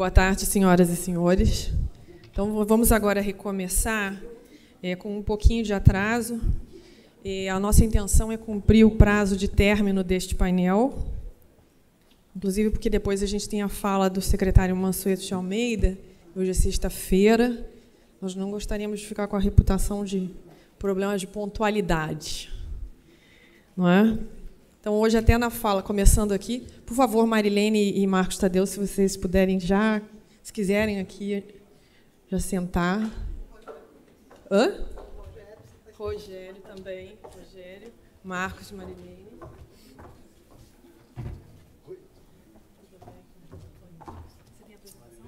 Boa tarde, senhoras e senhores. Então, vamos agora recomeçar com um pouquinho de atraso. A nossa intenção é cumprir o prazo de término deste painel, inclusive porque depois a gente tem a fala do secretário Mansueto de Almeida. Hoje é sexta-feira. Nós não gostaríamos de ficar com a reputação de problemas de pontualidade, não é? Então, hoje, até na fala, começando aqui, por favor, Marilene e Marcos Tadeu, se vocês puderem já, se quiserem aqui, já sentar. Hã? Rogério também. Rogério, Marcos, Marilene. Você tem apresentação?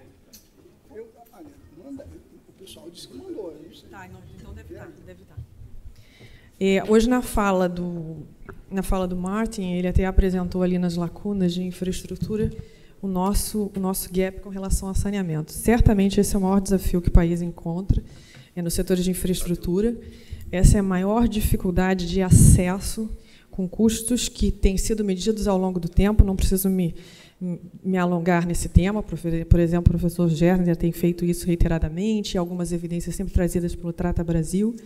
O pessoal disse que mandou. Tá, então deve estar. Hoje, na fala do Martin, ele até apresentou ali nas lacunas de infraestrutura o nosso gap com relação ao saneamento. Certamente esse é o maior desafio que o país encontra no setor de infraestrutura. Essa é a maior dificuldade de acesso com custos que têm sido medidos ao longo do tempo. Não preciso me alongar nesse tema. Por exemplo, o professor Gerner tem feito isso reiteradamente, algumas evidências sempre trazidas pelo Trata Brasil.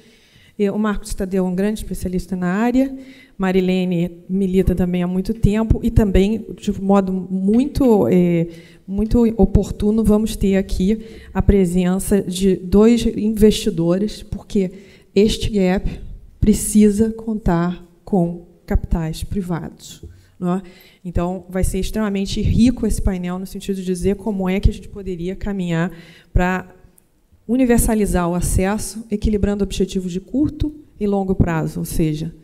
O Marcos Tadeu é um grande especialista na área, Marilene milita também há muito tempo, e também, de modo muito oportuno, vamos ter aqui a presença de 2 investidores, porque este gap precisa contar com capitais privados. Não é? Então, vai ser extremamente rico esse painel, no sentido de dizer como é que a gente poderia caminhar para universalizar o acesso, equilibrando objetivos de curto e longo prazo, ou seja,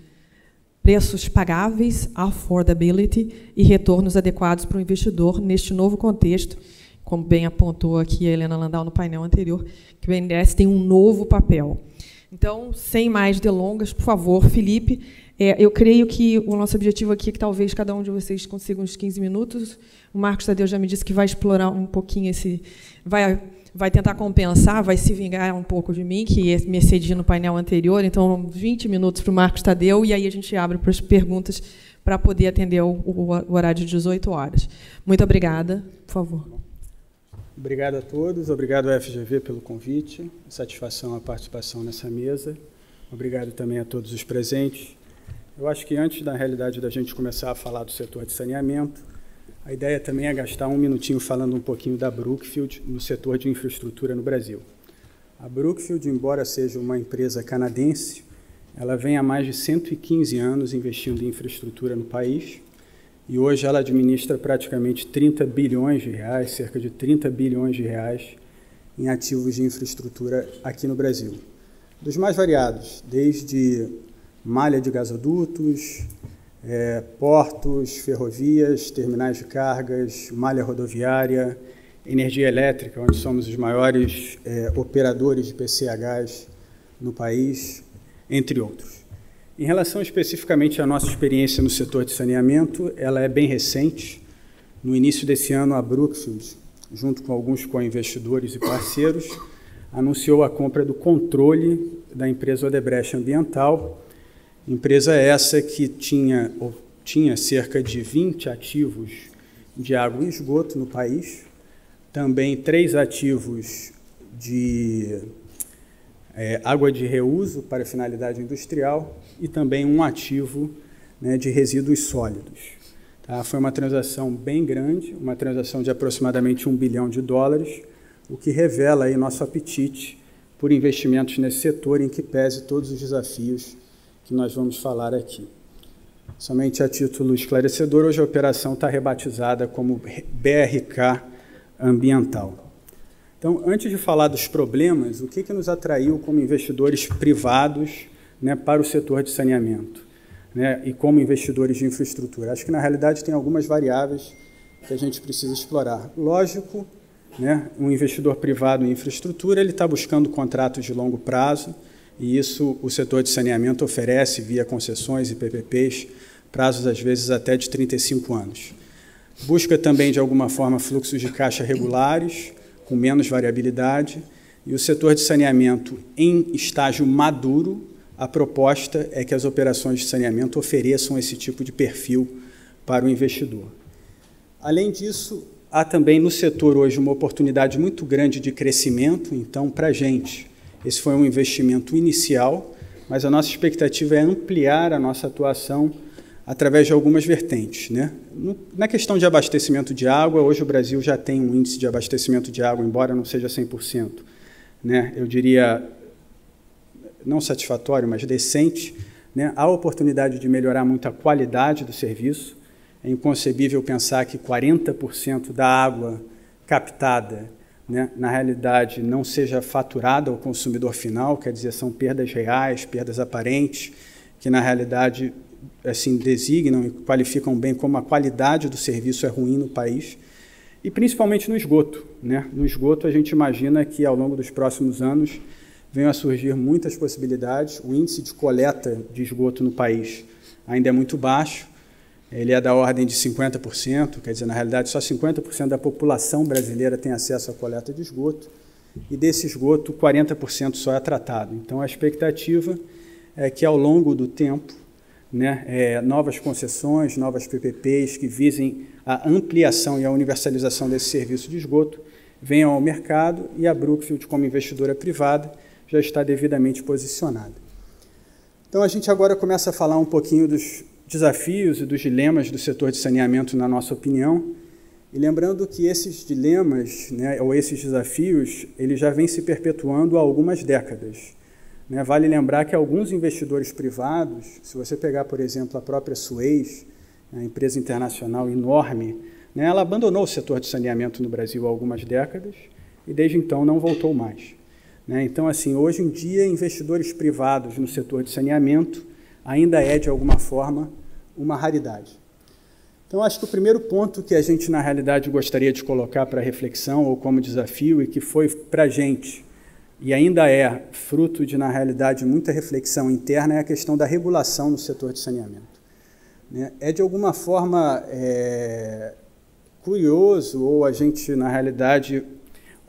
preços pagáveis, affordability e retornos adequados para o investidor neste novo contexto, como bem apontou aqui a Helena Landau no painel anterior, que o BNDES tem um novo papel. Então, sem mais delongas, por favor, Felipe, eu creio que o nosso objetivo aqui é que talvez cada um de vocês consiga uns 15 minutos. O Marcos Tadeu já me disse que vai explorar um pouquinho esse... Vai tentar compensar, vai se vingar um pouco de mim, que me excedi no painel anterior. Então, 20 minutos para o Marcos Tadeu, e aí a gente abre para as perguntas para poder atender o horário de 18 horas. Muito obrigada. Por favor. Obrigado a todos. Obrigado ao FGV pelo convite. Satisfação a participação nessa mesa. Obrigado também a todos os presentes. Eu acho que antes, na realidade, da gente começar a falar do setor de saneamento, a ideia também é gastar um minutinho falando um pouquinho da Brookfield no setor de infraestrutura no Brasil. A Brookfield, embora seja uma empresa canadense, ela vem há mais de 115 anos investindo em infraestrutura no país, e hoje ela administra praticamente 30 bilhões de reais, cerca de 30 bilhões de reais, em ativos de infraestrutura aqui no Brasil. Dos mais variados, desde malha de gasodutos, portos, ferrovias, terminais de cargas, malha rodoviária, energia elétrica, onde somos os maiores operadores de PCHs no país, entre outros. Em relação especificamente à nossa experiência no setor de saneamento, ela é bem recente. No início desse ano, a Brookfield, junto com alguns co-investidores e parceiros, anunciou a compra do controle da empresa Odebrecht Ambiental, empresa essa que tinha cerca de 20 ativos de água e esgoto no país, também 3 ativos de água de reuso para finalidade industrial e também um ativo de resíduos sólidos. Tá? Foi uma transação bem grande, uma transação de aproximadamente $1 bilhão, o que revela aí nosso apetite por investimentos nesse setor, em que pese todos os desafios que nós vamos falar aqui. Somente a título esclarecedor, hoje a operação está rebatizada como BRK Ambiental. Então, antes de falar dos problemas, o que nos atraiu como investidores privados para o setor de saneamento e como investidores de infraestrutura? Acho que, na realidade, tem algumas variáveis que a gente precisa explorar. Lógico, um investidor privado em infraestrutura ele está buscando contratos de longo prazo, e isso o setor de saneamento oferece via concessões e PPPs, prazos às vezes até de 35 anos. Busca também, de alguma forma, fluxos de caixa regulares, com menos variabilidade, e o setor de saneamento em estágio maduro, a proposta é que as operações de saneamento ofereçam esse tipo de perfil para o investidor. Além disso, há também no setor hoje uma oportunidade muito grande de crescimento, então, para a gente, esse foi um investimento inicial, mas a nossa expectativa é ampliar a nossa atuação através de algumas vertentes, né? Na questão de abastecimento de água, hoje o Brasil já tem um índice de abastecimento de água, embora não seja 100%, né? Eu diria, não satisfatório, mas decente, né? Há oportunidade de melhorar muito a qualidade do serviço. É inconcebível pensar que 40% da água captada, né, na realidade, não seja faturada ao consumidor final, quer dizer, são perdas reais, perdas aparentes, que na realidade assim, designam e qualificam bem como a qualidade do serviço é ruim no país, e principalmente no esgoto, né? No esgoto, a gente imagina que, ao longo dos próximos anos, venham a surgir muitas possibilidades. O índice de coleta de esgoto no país ainda é muito baixo, ele é da ordem de 50%, quer dizer, na realidade, só 50% da população brasileira tem acesso à coleta de esgoto, e desse esgoto, 40% só é tratado. Então, a expectativa é que, ao longo do tempo, né, novas concessões, novas PPPs que visem a ampliação e a universalização desse serviço de esgoto venham ao mercado, e a Brookfield, como investidora privada, já está devidamente posicionada. Então, a gente agora começa a falar um pouquinho dos desafios e dos dilemas do setor de saneamento, na nossa opinião, e lembrando que esses dilemas, né, ou esses desafios, eles já vêm se perpetuando há algumas décadas. Vale lembrar que alguns investidores privados, se você pegar, por exemplo, a própria Suez, a empresa internacional enorme, né, ela abandonou o setor de saneamento no Brasil há algumas décadas e, desde então, não voltou mais. Então, assim, hoje em dia, investidores privados no setor de saneamento ainda é, de alguma forma, uma raridade. Então, acho que o primeiro ponto que a gente, na realidade, gostaria de colocar para reflexão ou como desafio, e que foi para a gente, e ainda é fruto de, na realidade, muita reflexão interna, é a questão da regulação no setor de saneamento. É, de alguma forma, curioso, ou a gente, na realidade,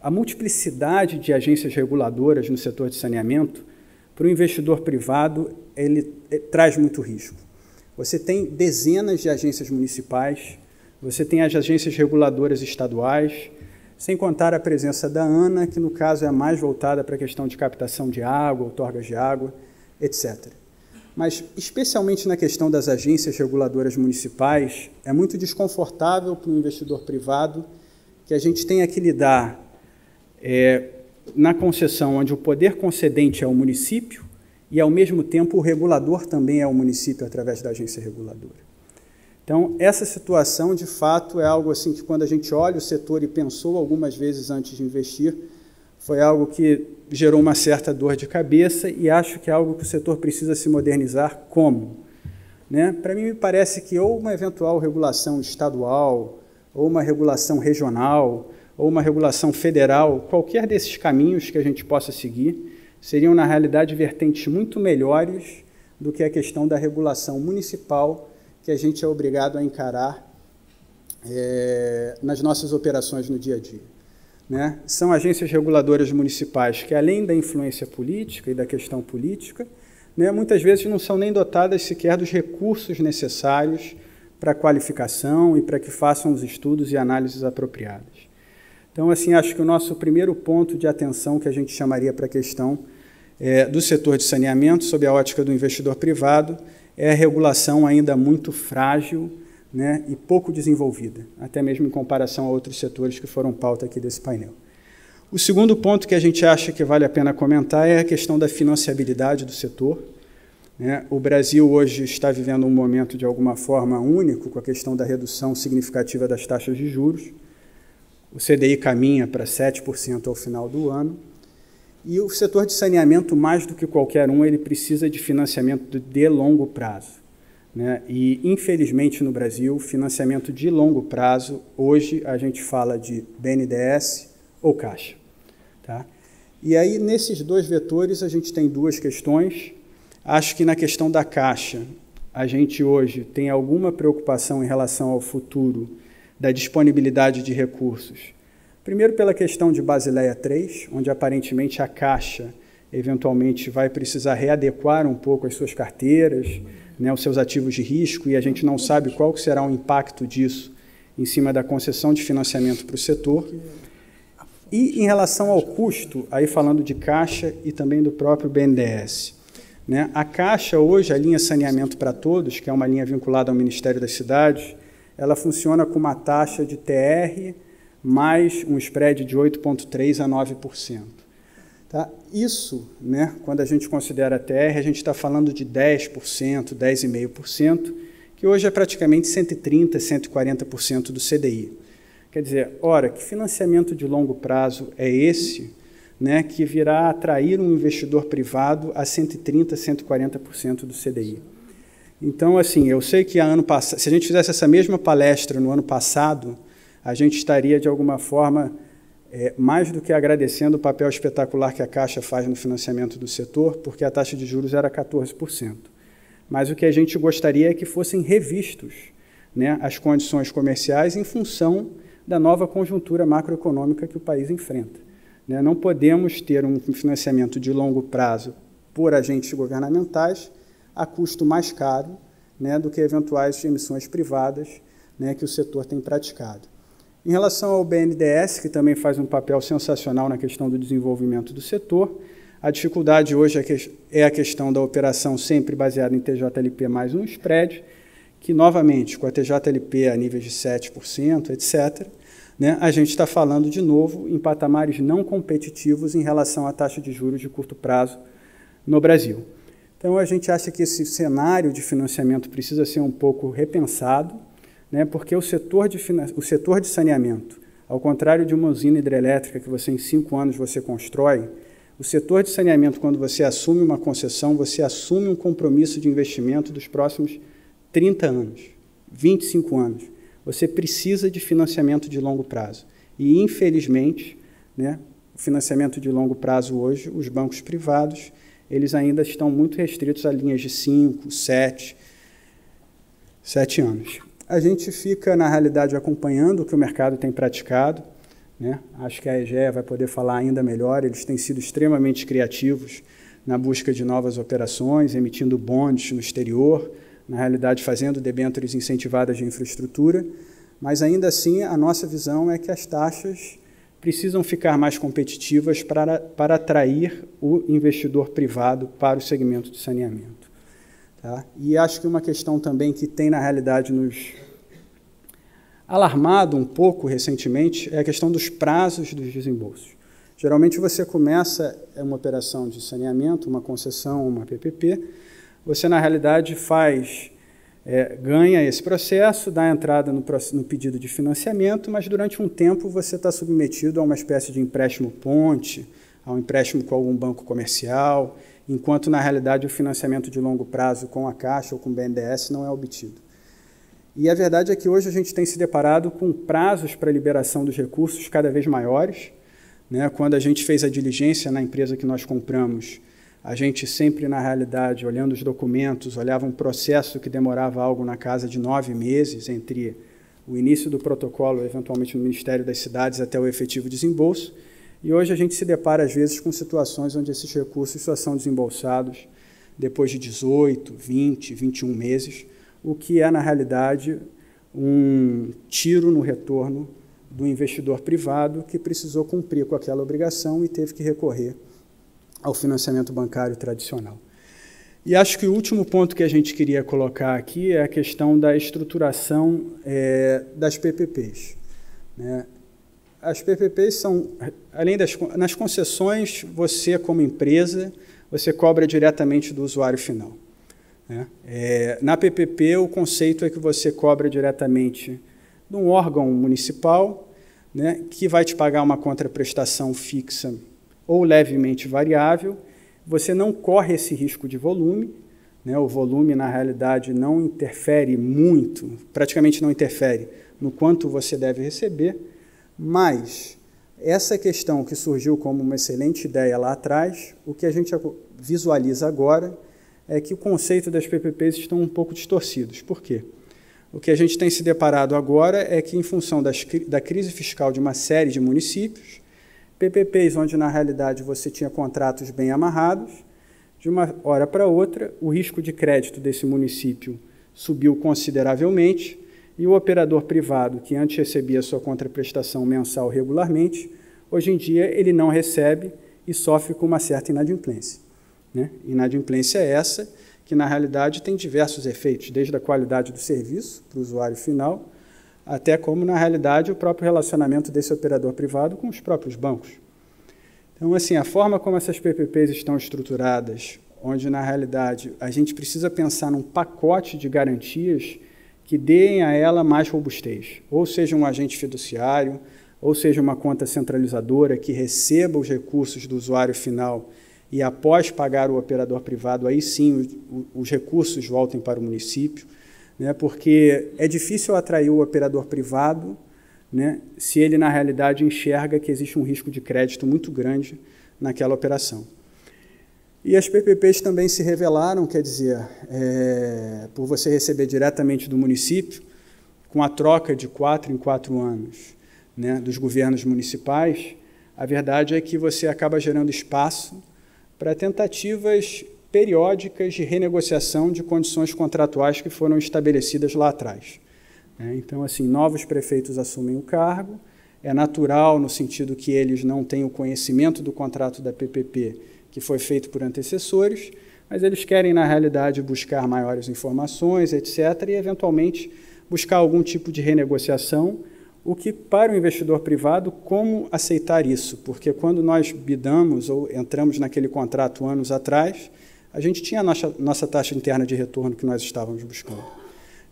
a multiplicidade de agências reguladoras no setor de saneamento, para o investidor privado, ele traz muito risco. Você tem dezenas de agências municipais, você tem as agências reguladoras estaduais, sem contar a presença da ANA, que no caso é mais voltada para a questão de captação de água, outorgas de água, etc. Mas, especialmente na questão das agências reguladoras municipais, é muito desconfortável para o investidor privado que a gente tenha que lidar na concessão onde o poder concedente é o município e, ao mesmo tempo, o regulador também é o município através da agência reguladora. Então, essa situação, de fato, é algo assim que, quando a gente olha o setor e pensou algumas vezes antes de investir, foi algo que gerou uma certa dor de cabeça, e acho que é algo que o setor precisa se modernizar. Como? Para mim, me parece que ou uma eventual regulação estadual, ou uma regulação regional, ou uma regulação federal, qualquer desses caminhos que a gente possa seguir, seriam, na realidade, vertentes muito melhores do que a questão da regulação municipal, que a gente é obrigado a encarar nas nossas operações no dia a dia. São agências reguladoras municipais que, além da influência política e da questão política, muitas vezes não são nem dotadas sequer dos recursos necessários para a qualificação e para que façam os estudos e análises apropriadas. Então, assim, acho que o nosso primeiro ponto de atenção que a gente chamaria para a questão do setor de saneamento, sob a ótica do investidor privado, é a regulação ainda muito frágil, e pouco desenvolvida, até mesmo em comparação a outros setores que foram pauta aqui desse painel. O segundo ponto que a gente acha que vale a pena comentar é a questão da financiabilidade do setor. O Brasil hoje está vivendo um momento, de alguma forma, único, com a questão da redução significativa das taxas de juros. O CDI caminha para 7% ao final do ano, e o setor de saneamento, mais do que qualquer um, ele precisa de financiamento de longo prazo. E, infelizmente, no Brasil, financiamento de longo prazo, hoje a gente fala de BNDES ou Caixa. Tá? E aí, nesses dois vetores, a gente tem duas questões. Acho que na questão da Caixa, a gente hoje tem alguma preocupação em relação ao futuro da disponibilidade de recursos. Primeiro, pela questão de Basileia III, onde aparentemente a Caixa eventualmente vai precisar readequar um pouco as suas carteiras, os seus ativos de risco, e a gente não sabe qual será o impacto disso em cima da concessão de financiamento para o setor. E em relação ao custo, aí falando de Caixa e também do próprio BNDES, né? A Caixa hoje, a linha Saneamento para Todos, que é uma linha vinculada ao Ministério das Cidades, ela funciona com uma taxa de TR mais um spread de 8,3% a 9%. Tá? Isso, né, quando a gente considera a TR, a gente está falando de 10%, 10,5%, que hoje é praticamente 130%, 140% do CDI. Quer dizer, ora, que financiamento de longo prazo é esse, né, que virá atrair um investidor privado a 130%, 140% do CDI? Então, assim, eu sei que se a gente fizesse essa mesma palestra no ano passado, a gente estaria, de alguma forma, mais do que agradecendo o papel espetacular que a Caixa faz no financiamento do setor, porque a taxa de juros era 14%. Mas o que a gente gostaria é que fossem revistos, né, as condições comerciais em função da nova conjuntura macroeconômica que o país enfrenta. Né? Não podemos ter um financiamento de longo prazo por agentes governamentais a custo mais caro, né, do que eventuais emissões privadas, né, que o setor tem praticado. Em relação ao BNDES, que também faz um papel sensacional na questão do desenvolvimento do setor, a dificuldade hoje é a questão da operação sempre baseada em TJLP mais um spread, que, novamente, com a TJLP a níveis de 7%, etc., né, a gente está falando, de novo, em patamares não competitivos em relação à taxa de juros de curto prazo no Brasil. Então, a gente acha que esse cenário de financiamento precisa ser um pouco repensado, né, porque o setor de saneamento, ao contrário de uma usina hidrelétrica que você, em 5 anos, você constrói, o setor de saneamento, quando você assume uma concessão, você assume um compromisso de investimento dos próximos 30 anos, 25 anos. Você precisa de financiamento de longo prazo. E, infelizmente, né, o financiamento de longo prazo hoje, os bancos privados, eles ainda estão muito restritos a linhas de 5, 7 anos. A gente fica, na realidade, acompanhando o que o mercado tem praticado, né? Acho que a EGEA vai poder falar ainda melhor. Eles têm sido extremamente criativos na busca de novas operações, emitindo bonds no exterior, na realidade fazendo debêntures incentivadas de infraestrutura, mas ainda assim a nossa visão é que as taxas precisam ficar mais competitivas para atrair o investidor privado para o segmento de saneamento. Tá? E acho que uma questão também que tem, na realidade, nos alarmado um pouco recentemente é a questão dos prazos dos desembolsos. Geralmente você começa uma operação de saneamento, uma concessão, uma PPP, você, na realidade, ganha esse processo, dá entrada no pedido de financiamento, mas durante um tempo você está submetido a uma espécie de empréstimo ponte, a um empréstimo com algum banco comercial, enquanto, na realidade, o financiamento de longo prazo com a Caixa ou com o BNDES não é obtido. E a verdade é que hoje a gente tem se deparado com prazos para liberação dos recursos cada vez maiores, né? Quando a gente fez a diligência na empresa que nós compramos, a gente sempre, na realidade, olhando os documentos, olhava um processo que demorava algo na casa de 9 meses, entre o início do protocolo, eventualmente no Ministério das Cidades, até o efetivo desembolso. E hoje a gente se depara, às vezes, com situações onde esses recursos só são desembolsados depois de 18, 20, 21 meses, o que é, na realidade, um tiro no retorno do investidor privado que precisou cumprir com aquela obrigação e teve que recorrer ao financiamento bancário tradicional. E acho que o último ponto que a gente queria colocar aqui é a questão da estruturação das PPPs. Né? As PPPs são, além nas concessões, você, como empresa, você cobra diretamente do usuário final. Né? Na PPP, o conceito é que você cobra diretamente de um órgão municipal, né, que vai te pagar uma contraprestação fixa ou levemente variável. Você não corre esse risco de volume, né? O volume, na realidade, não interfere muito, praticamente não interfere no quanto você deve receber, mas essa questão que surgiu como uma excelente ideia lá atrás, o que a gente visualiza agora é que o conceito das PPPs estão um pouco distorcidos. Por quê? O que a gente tem se deparado agora é que, em função da crise fiscal de uma série de municípios, PPPs onde, na realidade, você tinha contratos bem amarrados, de uma hora para outra, o risco de crédito desse município subiu consideravelmente e o operador privado, que antes recebia sua contraprestação mensal regularmente, hoje em dia ele não recebe e sofre com uma certa inadimplência, né? Inadimplência essa que, na realidade, tem diversos efeitos, desde a qualidade do serviço para o usuário final, até como, na realidade, o próprio relacionamento desse operador privado com os próprios bancos. Então, assim, a forma como essas PPPs estão estruturadas, onde, na realidade, a gente precisa pensar num pacote de garantias que deem a ela mais robustez, ou seja, um agente fiduciário, ou seja, uma conta centralizadora que receba os recursos do usuário final e, após pagar o operador privado, aí sim os recursos voltem para o município, né, porque é difícil atrair o operador privado, né, se ele, na realidade, enxerga que existe um risco de crédito muito grande naquela operação. E as PPPs também se revelaram, quer dizer, por você receber diretamente do município, com a troca de 4 em 4 anos, né, dos governos municipais, a verdade é que você acaba gerando espaço para tentativas periódicas de renegociação de condições contratuais que foram estabelecidas lá atrás. Então, assim, novos prefeitos assumem o cargo, é natural no sentido que eles não têm o conhecimento do contrato da PPP que foi feito por antecessores, mas eles querem, na realidade, buscar maiores informações, etc., e, eventualmente, buscar algum tipo de renegociação, o que, para o investidor privado, como aceitar isso? Porque quando nós bidamos ou entramos naquele contrato anos atrás, a gente tinha a nossa taxa interna de retorno que nós estávamos buscando.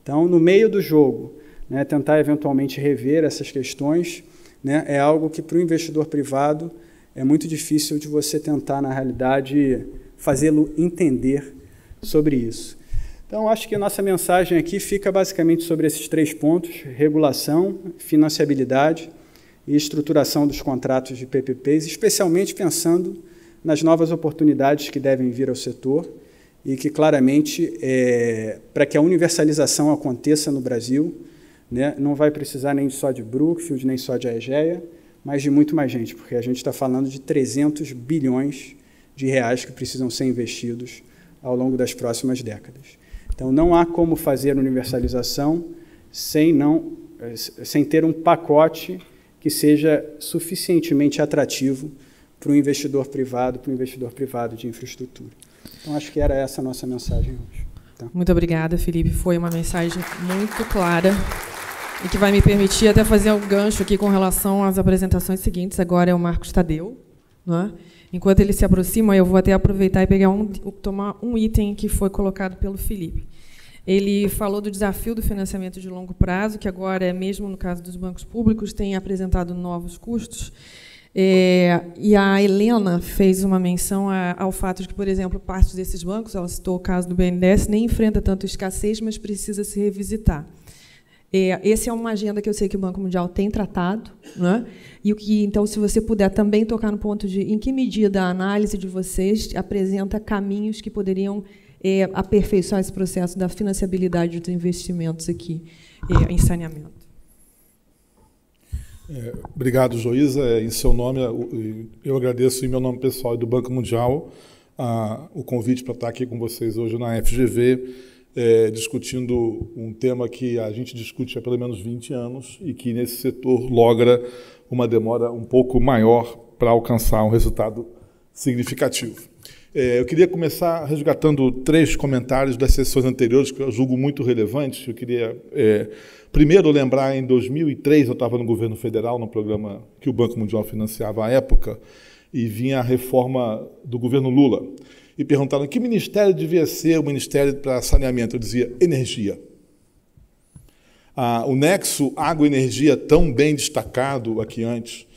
Então, no meio do jogo, né, tentar eventualmente rever essas questões, né, é algo que, para o investidor privado, é muito difícil de você tentar, na realidade, fazê-lo entender sobre isso. Então, acho que a nossa mensagem aqui fica basicamente sobre esses 3 pontos: regulação, financiabilidade e estruturação dos contratos de PPPs, especialmente pensando nas novas oportunidades que devem vir ao setor e que, claramente, para que a universalização aconteça no Brasil, né, não vai precisar nem só de Brookfield, nem só de Aegea, mas de muito mais gente, porque a gente está falando de 300 bilhões de reais que precisam ser investidos ao longo das próximas décadas. Então, não há como fazer universalização sem ter um pacote que seja suficientemente atrativo para o investidor privado de infraestrutura. Então, acho que era essa a nossa mensagem hoje. Tá? Muito obrigada, Felipe. Foi uma mensagem muito clara e que vai me permitir até fazer um gancho aqui com relação às apresentações seguintes. Agora é o Marcos Tadeu, não é? Enquanto ele se aproxima, eu vou até aproveitar e tomar um item que foi colocado pelo Felipe. Ele falou do desafio do financiamento de longo prazo, que agora, mesmo no caso dos bancos públicos, tem apresentado novos custos. E a Helena fez uma menção ao fato de que, por exemplo, parte desses bancos, ela citou o caso do BNDES, nem enfrenta tanto escassez, mas precisa se revisitar. Essa é uma agenda que eu sei que o Banco Mundial tem tratado, né? E o que, então, se você puder também tocar no ponto de em que medida a análise de vocês apresenta caminhos que poderiam aperfeiçoar esse processo da financiabilidade dos investimentos aqui em saneamento. Obrigado, Joísa. Em seu nome, eu agradeço, em meu nome pessoal e do Banco Mundial, o convite para estar aqui com vocês hoje na FGV, discutindo um tema que a gente discute há pelo menos 20 anos e que, nesse setor, logra uma demora um pouco maior para alcançar um resultado significativo. Eu queria começar resgatando 3 comentários das sessões anteriores, que eu julgo muito relevantes. Eu queria, primeiro, lembrar, em 2003, eu estava no governo federal, no programa que o Banco Mundial financiava à época, e vinha a reforma do governo Lula. E perguntaram que ministério devia ser o Ministério para Saneamento. Eu dizia, energia. O nexo água e energia, tão bem destacado aqui antes,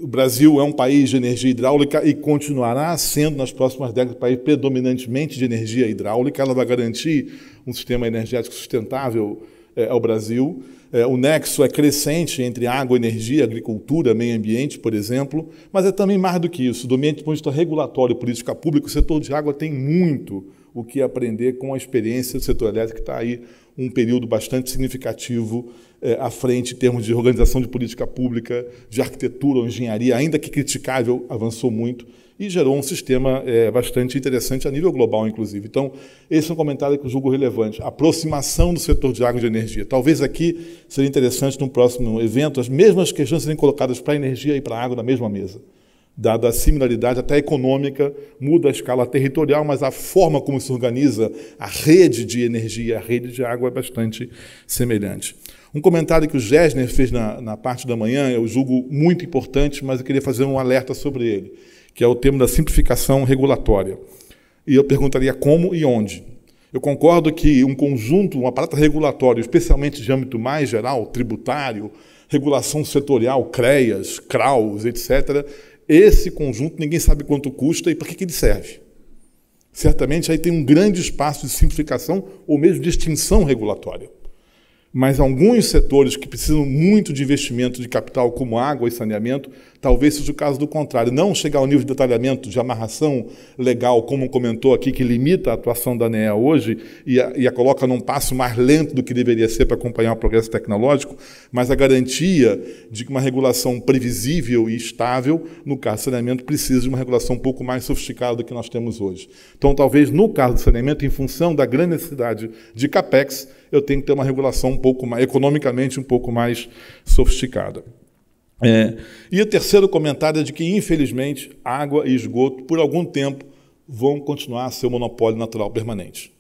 o Brasil é um país de energia hidráulica e continuará sendo, nas próximas décadas, um país predominantemente de energia hidráulica. Ela vai garantir um sistema energético sustentável ao Brasil. O nexo é crescente entre água, energia, agricultura, meio ambiente, por exemplo, mas é também mais do que isso. Do ponto de vista regulatório e política pública, o setor de água tem muito o que aprender com a experiência do setor elétrico, que está aí um período bastante significativo à frente em termos de organização de política pública, de arquitetura ou engenharia, ainda que criticável, avançou muito, e gerou um sistema bastante interessante a nível global, inclusive. Então, esse é um comentário que eu julgo relevante. Aproximação do setor de água e de energia. Talvez aqui seria interessante, no próximo evento, as mesmas questões serem colocadas para a energia e para a água na mesma mesa. Dada a similaridade até econômica, muda a escala territorial, mas a forma como se organiza a rede de energia, a rede de água é bastante semelhante. Um comentário que o Gessner fez na parte da manhã, eu julgo muito importante, mas eu queria fazer um alerta sobre ele, que é o tema da simplificação regulatória. E eu perguntaria como e onde. Eu concordo que um conjunto, um aparato regulatório, especialmente de âmbito mais geral, tributário, regulação setorial, CREAS, CRAUs, etc., esse conjunto ninguém sabe quanto custa e para que ele serve. Certamente aí tem um grande espaço de simplificação ou mesmo de extinção regulatória. Mas alguns setores que precisam muito de investimento de capital, como água e saneamento, talvez seja o caso do contrário. Não chegar ao nível de detalhamento, de amarração legal, como comentou aqui, que limita a atuação da ANEEL hoje e a coloca num passo mais lento do que deveria ser para acompanhar o progresso tecnológico, mas a garantia de que uma regulação previsível e estável, no caso do saneamento, precisa de uma regulação um pouco mais sofisticada do que nós temos hoje. Então, talvez, no caso do saneamento, em função da grande necessidade de CAPEX, eu tenho que ter uma regulação um pouco mais, economicamente um pouco mais sofisticada. E o terceiro comentário é de que, infelizmente, água e esgoto, por algum tempo, vão continuar a ser um monopólio natural permanente.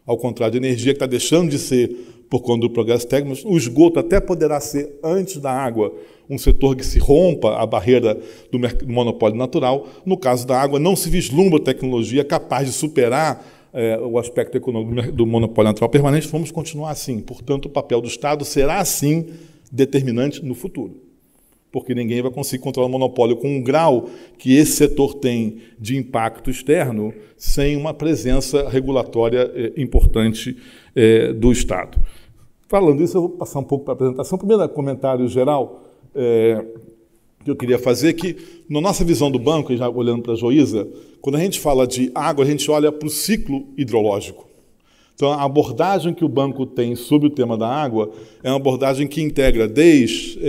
Ao contrário de energia, que está deixando de ser por conta do progresso técnico, o esgoto até poderá ser, antes da água, um setor que se rompa a barreira do monopólio natural. No caso da água, não se vislumbra tecnologia capaz de superar o aspecto econômico do monopólio natural permanente. Vamos continuar assim. Portanto, o papel do Estado será, sim, determinante no futuro, porque ninguém vai conseguir controlar o monopólio com um grau que esse setor tem de impacto externo sem uma presença regulatória importante do Estado. Falando isso, eu vou passar um pouco para a apresentação. Primeiro comentário geral que eu queria fazer, que na nossa visão do banco, já olhando para a Joísa, quando a gente fala de água, a gente olha para o ciclo hidrológico. Então, a abordagem que o banco tem sobre o tema da água é uma abordagem que integra desde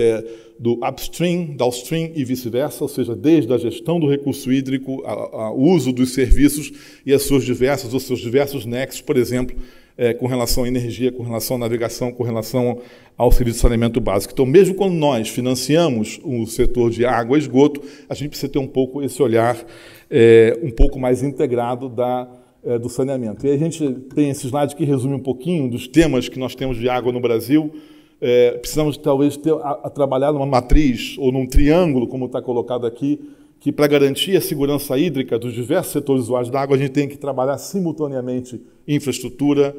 do upstream, downstream e vice-versa, ou seja, desde a gestão do recurso hídrico, ao uso dos serviços e os seus diversos nexos, por exemplo, com relação à energia, com relação à navegação, com relação ao serviço de saneamento básico. Então, mesmo quando nós financiamos o setor de água e esgoto, a gente precisa ter um pouco esse olhar um pouco mais integrado do saneamento. E a gente tem esse slide que resume um pouquinho dos temas que nós temos de água no Brasil. Precisamos, talvez, trabalhar numa matriz ou num triângulo, como está colocado aqui, que, para garantir a segurança hídrica dos diversos setores usuários da água, a gente tem que trabalhar simultaneamente infraestrutura,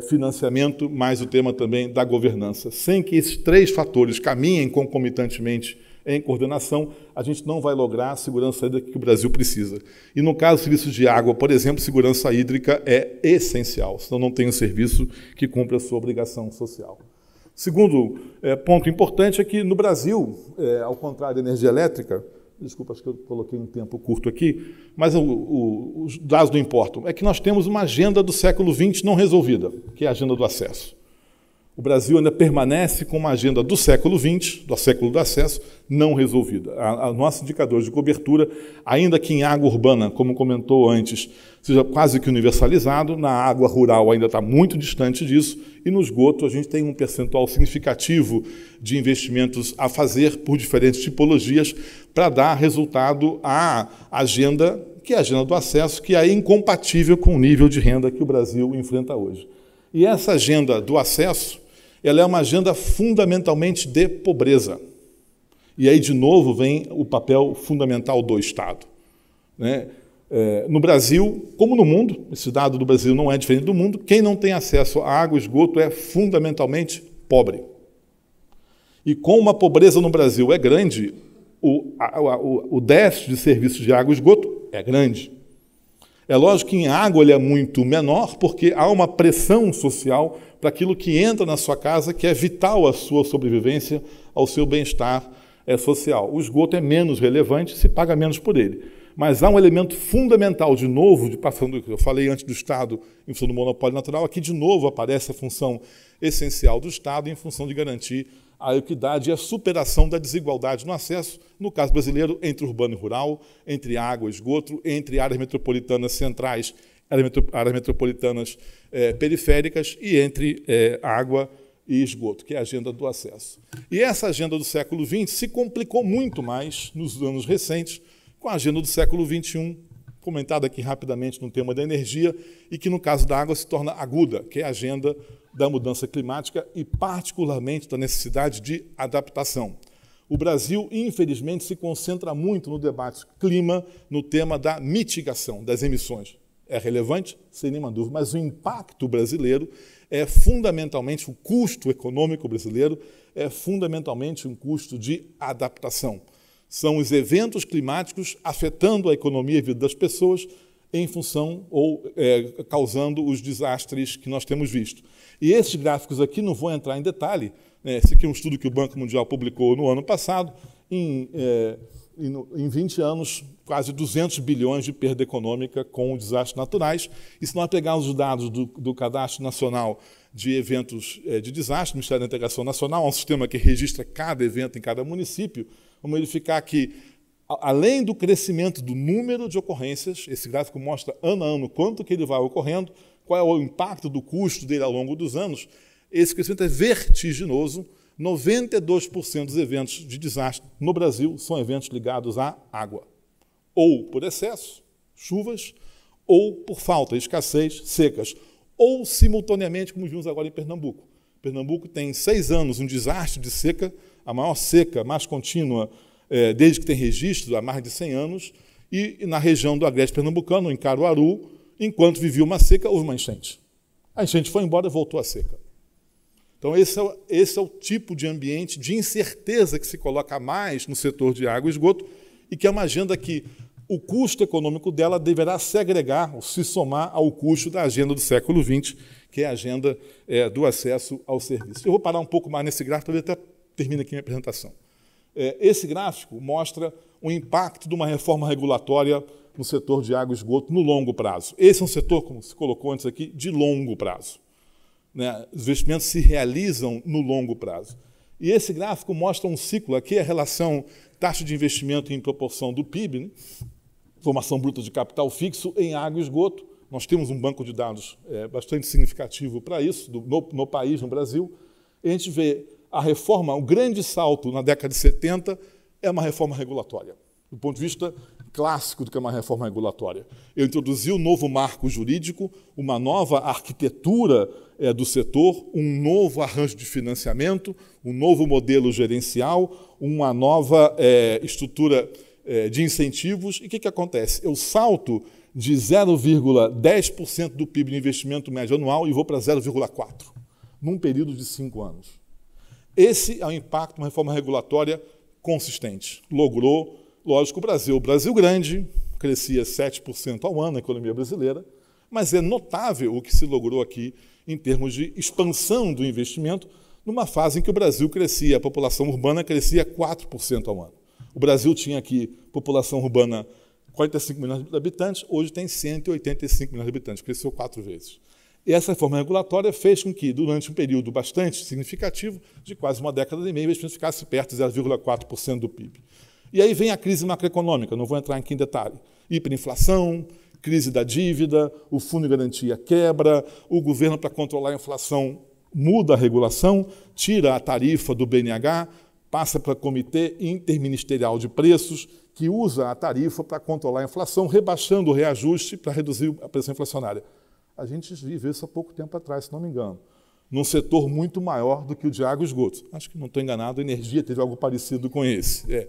financiamento, mais o tema também da governança. Sem que esses três fatores caminhem concomitantemente em coordenação, a gente não vai lograr a segurança hídrica que o Brasil precisa. E, no caso do serviço de água, por exemplo, segurança hídrica é essencial, senão não tem um serviço que cumpra a sua obrigação social. Segundo ponto importante é que, no Brasil, ao contrário da energia elétrica, desculpa, acho que eu coloquei um tempo curto aqui, mas os dados não importam, é que nós temos uma agenda do século XX não resolvida, que é a agenda do acesso. O Brasil ainda permanece com uma agenda do século XX, do século do acesso, não resolvida. A nosso indicador de cobertura, ainda que em água urbana, como comentou antes, seja quase que universalizado, na água rural ainda está muito distante disso, e no esgoto a gente tem um percentual significativo de investimentos a fazer por diferentes tipologias para dar resultado à agenda, que é a agenda do acesso, que é incompatível com o nível de renda que o Brasil enfrenta hoje. E essa agenda do acesso, ela é uma agenda fundamentalmente de pobreza. E aí, de novo, vem o papel fundamental do Estado. No Brasil, como no mundo, esse dado do Brasil não é diferente do mundo, quem não tem acesso à água e esgoto é fundamentalmente pobre. E como uma pobreza no Brasil é grande, o déficit de serviços de água e esgoto é grande. É lógico que em água ele é muito menor, porque há uma pressão social para aquilo que entra na sua casa, que é vital à sua sobrevivência, ao seu bem-estar social. O esgoto é menos relevante, se paga menos por ele. Mas há um elemento fundamental, de novo, passando, eu falei antes do Estado em função do monopólio natural, aqui de novo aparece a função essencial do Estado em função de garantir a equidade e a superação da desigualdade no acesso, no caso brasileiro, entre urbano e rural, entre água e esgoto, entre áreas metropolitanas centrais, áreas metropolitanas periféricas e entre água e esgoto, que é a agenda do acesso. E essa agenda do século XX se complicou muito mais nos anos recentes com a agenda do século XXI, comentada aqui rapidamente no tema da energia, e que, no caso da água, se torna aguda, que é a agenda da mudança climática e, particularmente, da necessidade de adaptação. O Brasil, infelizmente, se concentra muito no debate clima, no tema da mitigação das emissões. É relevante, sem nenhuma dúvida, mas o impacto brasileiro é fundamentalmente, o custo econômico brasileiro é fundamentalmente um custo de adaptação. São os eventos climáticos afetando a economia e a vida das pessoas em função ou causando os desastres que nós temos visto. E esses gráficos aqui, não vou entrar em detalhe, esse aqui é um estudo que o Banco Mundial publicou no ano passado, em 20 anos, quase 200 bilhões de perda econômica com desastres naturais. E se nós pegarmos os dados do Cadastro Nacional de Eventos de Desastre, do Ministério da Integração Nacional, é um sistema que registra cada evento em cada município, vamos verificar que, além do crescimento do número de ocorrências, esse gráfico mostra ano a ano quanto que ele vai ocorrendo, qual é o impacto do custo dele ao longo dos anos, esse crescimento é vertiginoso. 92% dos eventos de desastre no Brasil são eventos ligados à água, ou por excesso, chuvas, ou por falta, escassez, secas, ou simultaneamente, como vimos agora em Pernambuco. Pernambuco tem 6 anos um desastre de seca, a maior seca, mais contínua, desde que tem registro, há mais de 100 anos, e na região do Agreste Pernambucano, em Caruaru, enquanto vivia uma seca, houve uma enchente. A enchente foi embora e voltou a seca. Então, esse é o tipo de ambiente de incerteza que se coloca mais no setor de água e esgoto e que é uma agenda que o custo econômico dela deverá se agregar ou se somar ao custo da agenda do século XX, que é a agenda do acesso ao serviço. Eu vou parar um pouco mais nesse gráfico, para até termino aqui a minha apresentação. Esse gráfico mostra o impacto de uma reforma regulatória no setor de água e esgoto no longo prazo. Esse é um setor, como se colocou antes aqui, de longo prazo. Os investimentos se realizam no longo prazo. E esse gráfico mostra um ciclo, aqui a relação taxa de investimento em proporção do PIB, formação bruta de capital fixo em água e esgoto. Nós temos um banco de dados bastante significativo para isso, no país, no Brasil. E a gente vê a reforma, o grande salto na década de 70 é uma reforma regulatória, do ponto de vista clássico do que é uma reforma regulatória. Eu introduzi um novo marco jurídico, uma nova arquitetura do setor, um novo arranjo de financiamento, um novo modelo gerencial, uma nova estrutura de incentivos. E o que acontece? Eu salto de 0,10% do PIB de investimento médio anual e vou para 0,4%, num período de 5 anos. Esse é o impacto de uma reforma regulatória consistente. Logrou. Lógico, o Brasil grande, crescia 7% ao ano na economia brasileira, mas é notável o que se logrou aqui em termos de expansão do investimento, numa fase em que o Brasil crescia, a população urbana crescia 4% ao ano. O Brasil tinha aqui população urbana 45 milhões de habitantes, hoje tem 185 milhões de habitantes, cresceu 4 vezes. E essa reforma regulatória fez com que, durante um período bastante significativo, de quase uma década e meia, o investimento ficasse perto de 0,4% do PIB. E aí vem a crise macroeconômica, não vou entrar aqui em detalhe. Hiperinflação, crise da dívida, o fundo de garantia quebra, o governo, para controlar a inflação, muda a regulação, tira a tarifa do BNH, passa para o Comitê Interministerial de Preços, que usa a tarifa para controlar a inflação, rebaixando o reajuste para reduzir a pressão inflacionária. A gente vive isso há pouco tempo atrás, se não me engano, num setor muito maior do que o de água e esgoto. Acho que não estou enganado, a energia teve algo parecido com esse.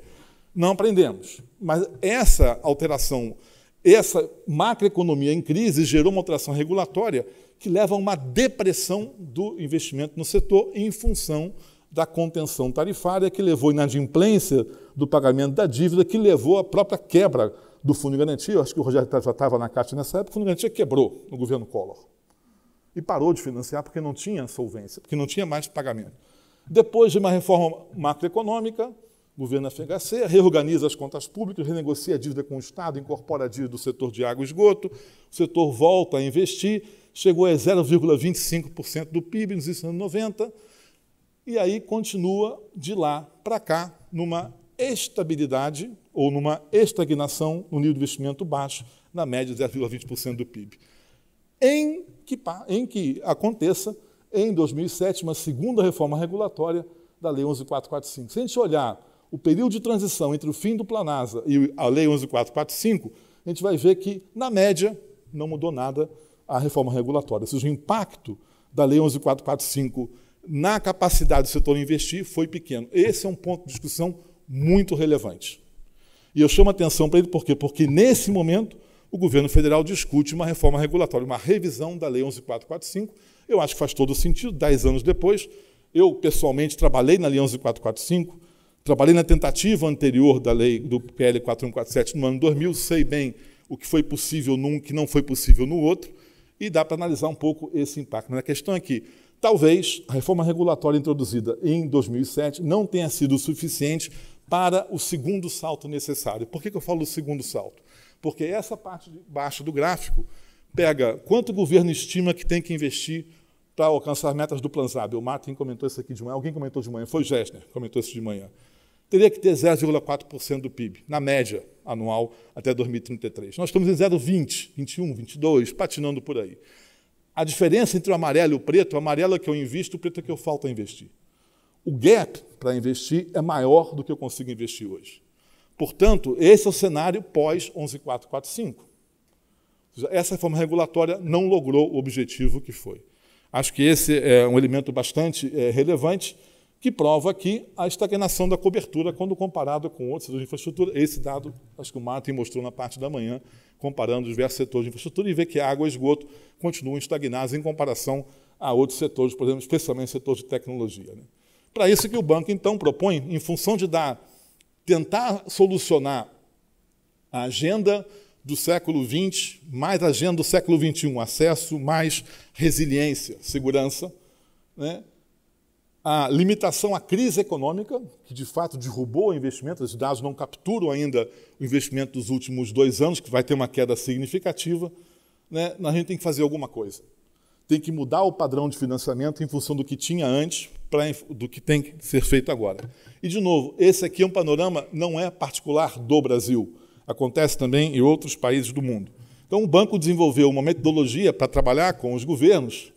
Não aprendemos. Mas essa alteração, essa macroeconomia em crise gerou uma alteração regulatória que leva a uma depressão do investimento no setor em função da contenção tarifária, que levou à inadimplência do pagamento da dívida, que levou à própria quebra do Fundo de Garantia. Eu acho que o Rogério já estava na Caixa nessa época, o Fundo de Garantia quebrou no governo Collor. E parou de financiar porque não tinha solvência, porque não tinha mais pagamento. Depois de uma reforma macroeconômica, o governo FHC reorganiza as contas públicas, renegocia a dívida com o Estado, incorpora a dívida do setor de água e esgoto, o setor volta a investir, chegou a 0,25% do PIB nos anos 90, e aí continua de lá para cá numa estabilidade ou numa estagnação no nível de investimento baixo, na média de 0,20% do PIB. Em que aconteça, em 2007, uma segunda reforma regulatória da Lei 11.445. Se a gente olhar o período de transição entre o fim do Planasa e a Lei 11.445, a gente vai ver que, na média, não mudou nada a reforma regulatória. Ou seja, o impacto da Lei 11.445 na capacidade do setor investir foi pequeno. Esse é um ponto de discussão muito relevante. E eu chamo a atenção para ele por quê? Porque, nesse momento, o governo federal discute uma reforma regulatória, uma revisão da Lei 11.445. Eu acho que faz todo sentido, 10 anos depois. Eu, pessoalmente, trabalhei na Lei 11.445, trabalhei na tentativa anterior da lei do PL 4147 no ano 2000, sei bem o que foi possível num, que não foi possível no outro, e dá para analisar um pouco esse impacto. Mas a questão é que, talvez, a reforma regulatória introduzida em 2007 não tenha sido suficiente para o segundo salto necessário. Por que eu falo do segundo salto? Porque essa parte de baixo do gráfico pega quanto o governo estima que tem que investir para alcançar metas do Planzab. O Martin comentou isso aqui de manhã, alguém comentou de manhã, foi o Gessner que comentou isso de manhã. Teria que ter 0,4% do PIB, na média anual, até 2033. Nós estamos em 0,20, 21, 22, patinando por aí. A diferença entre o amarelo e o amarelo é que eu invisto, o preto é que eu falta investir. O gap para investir é maior do que eu consigo investir hoje. Portanto, esse é o cenário pós-11.445. Essa reforma regulatória não logrou o objetivo que foi. Acho que esse é um elemento bastante relevante, que prova aqui a estagnação da cobertura quando comparado com outros setores de infraestrutura. Esse dado, acho que o Martin mostrou na parte da manhã, comparando os diversos setores de infraestrutura, e vê que água e esgoto continuam estagnados em comparação a outros setores, por exemplo, especialmente o setor de tecnologia. Para isso que o banco, então, propõe, em função de tentar solucionar a agenda do século XX, mais a agenda do século XXI, acesso, mais resiliência, segurança, a limitação à crise econômica, que de fato derrubou o investimento, os dados não capturam ainda o investimento dos últimos 2 anos, que vai ter uma queda significativa, a gente tem que fazer alguma coisa. Tem que mudar o padrão de financiamento em função do que tinha antes, do que tem que ser feito agora. E, de novo, esse aqui é um panorama, não é particular do Brasil, acontece também em outros países do mundo. Então, o banco desenvolveu uma metodologia para trabalhar com os governos,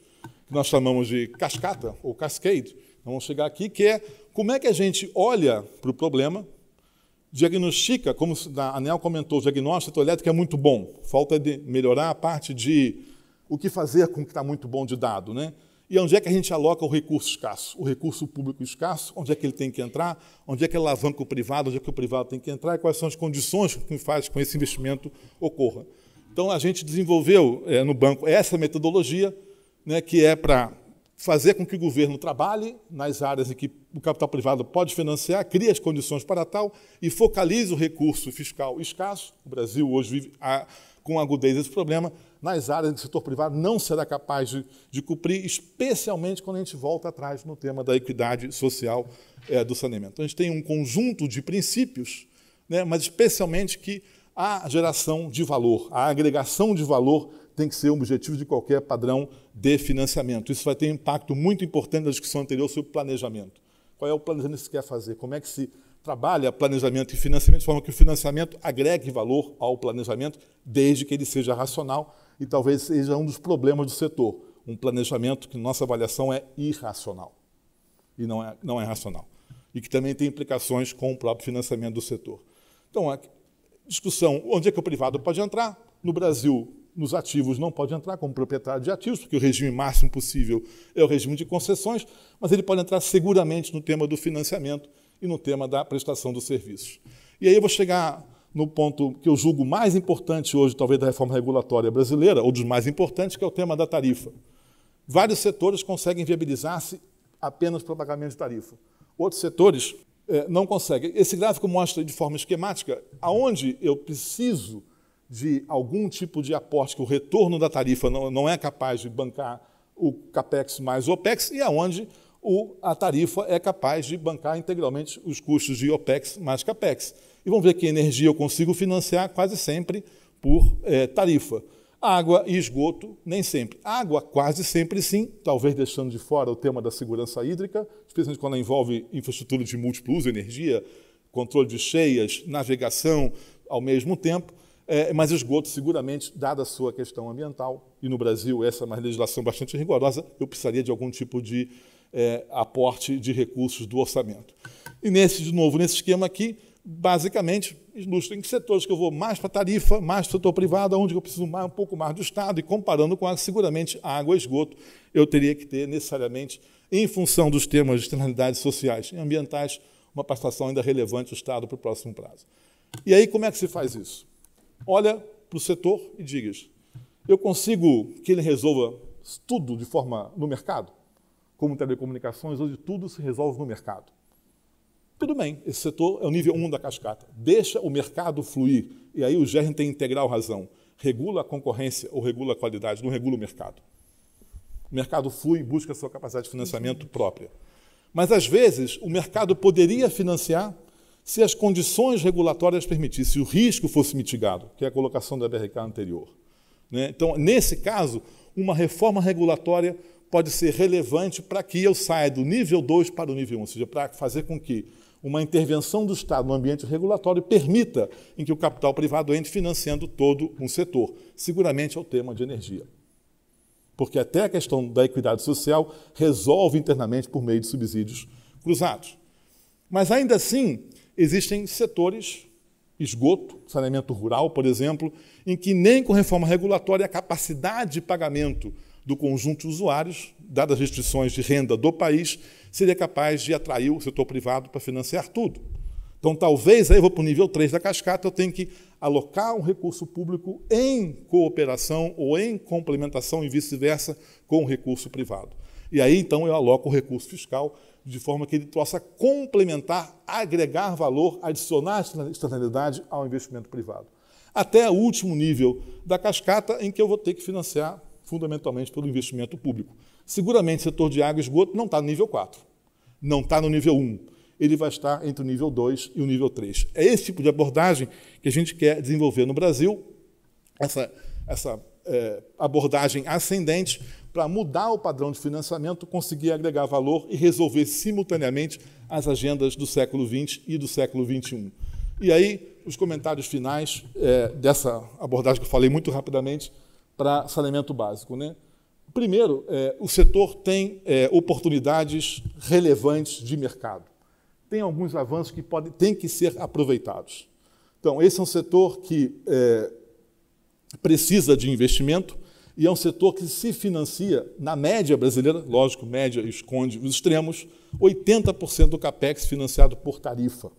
que nós chamamos de cascata, ou cascade. Vamos chegar aqui, que é como é que a gente olha para o problema, diagnostica, como a ANEEL comentou, o diagnóstico do setor elétrico é muito bom, falta de melhorar a parte de o que fazer com o que está muito bom de dado, E onde é que a gente aloca o recurso escasso? O recurso público escasso, onde é que ele tem que entrar? Onde é que ele alavanca o privado? Onde é que o privado tem que entrar? E quais são as condições que faz com que esse investimento ocorra? Então, a gente desenvolveu no banco essa metodologia, que é para fazer com que o governo trabalhe nas áreas em que o capital privado pode financiar, crie as condições para tal e focalize o recurso fiscal escasso. O Brasil hoje vive com agudez esse problema, nas áreas em que o setor privado não será capaz de cumprir, especialmente quando a gente volta atrás no tema da equidade social do saneamento. Então, a gente tem um conjunto de princípios, mas especialmente que a geração de valor, a agregação de valor tem que ser o objetivo de qualquer padrão de financiamento. Isso vai ter um impacto muito importante na discussão anterior sobre planejamento. Qual é o planejamento que se quer fazer? Como é que se trabalha planejamento e financiamento de forma que o financiamento agregue valor ao planejamento, desde que ele seja racional, e talvez seja um dos problemas do setor, um planejamento que, nossa avaliação, é irracional, e não é racional, e que também tem implicações com o próprio financiamento do setor. Então, a discussão, onde é que o privado pode entrar? No Brasil, nos ativos não pode entrar como proprietário de ativos, porque o regime máximo possível é o regime de concessões, mas ele pode entrar seguramente no tema do financiamento e no tema da prestação dos serviços. E aí eu vou chegar no ponto que eu julgo mais importante hoje, talvez, da reforma regulatória brasileira, ou dos mais importantes, que é o tema da tarifa. Vários setores conseguem viabilizar-se apenas para o pagamento de tarifa. Outros setores não conseguem. Esse gráfico mostra de forma esquemática aonde eu preciso de algum tipo de aporte, que o retorno da tarifa não é capaz de bancar o CAPEX mais o OPEX, e aonde a tarifa é capaz de bancar integralmente os custos de OPEX mais CAPEX. E vamos ver que energia eu consigo financiar quase sempre por tarifa. Água e esgoto, nem sempre. Água, quase sempre sim, talvez deixando de fora o tema da segurança hídrica, especialmente quando envolve infraestrutura de múltiplo uso, energia, controle de cheias, navegação ao mesmo tempo. Mas esgoto, seguramente, dada a sua questão ambiental, e no Brasil essa é uma legislação bastante rigorosa, eu precisaria de algum tipo de aporte de recursos do orçamento. E, de novo, nesse esquema aqui, basicamente, ilustro em que setores que eu vou mais para a tarifa, mais para o setor privado, onde eu preciso um pouco mais do Estado, e comparando com seguramente a água e esgoto, eu teria que ter necessariamente, em função dos temas de externalidades sociais e ambientais, uma participação ainda relevante do Estado para o próximo prazo. E aí, como é que se faz isso? Olha para o setor e diga: eu consigo que ele resolva tudo de forma no mercado? Como telecomunicações, hoje tudo se resolve no mercado. Tudo bem, esse setor é o nível 1 da cascata. Deixa o mercado fluir. E aí o GERN tem integral razão. Regula a concorrência ou regula a qualidade, não regula o mercado. O mercado flui e busca a sua capacidade de financiamento própria. Mas, às vezes, o mercado poderia financiar se as condições regulatórias permitissem, se o risco fosse mitigado, que é a colocação da BRK anterior. Então, nesse caso, uma reforma regulatória pode ser relevante para que eu saia do nível 2 para o nível 1, ou seja, para fazer com que uma intervenção do Estado no ambiente regulatório permita em que o capital privado entre financiando todo um setor. Seguramente é o tema de energia. Porque até a questão da equidade social resolve internamente por meio de subsídios cruzados. Mas, ainda assim, existem setores, esgoto, saneamento rural, por exemplo, em que nem com reforma regulatória a capacidade de pagamento do conjunto de usuários, dadas as restrições de renda do país, seria capaz de atrair o setor privado para financiar tudo. Então, talvez, aí eu vou para o nível 3 da cascata, eu tenho que alocar um recurso público em cooperação ou em complementação e vice-versa com o recurso privado. E aí, então, eu aloco o recurso fiscal de forma que ele possa complementar, agregar valor, adicionar externalidade ao investimento privado. Até o último nível da cascata, em que eu vou ter que financiar fundamentalmente pelo investimento público. Seguramente o setor de água e esgoto não está no nível 4, não está no nível 1. Ele vai estar entre o nível 2 e o nível 3. É esse tipo de abordagem que a gente quer desenvolver no Brasil, essa abordagem ascendente, para mudar o padrão de financiamento, conseguir agregar valor e resolver simultaneamente as agendas do século XX e do século XXI. E aí, os comentários finais dessa abordagem que eu falei muito rapidamente, para saneamento básico. Primeiro, o setor tem oportunidades relevantes de mercado. Tem alguns avanços que têm que ser aproveitados. Então, esse é um setor que precisa de investimento e é um setor que se financia, na média brasileira, lógico, média esconde os extremos, 80% do CAPEX financiado por tarifa.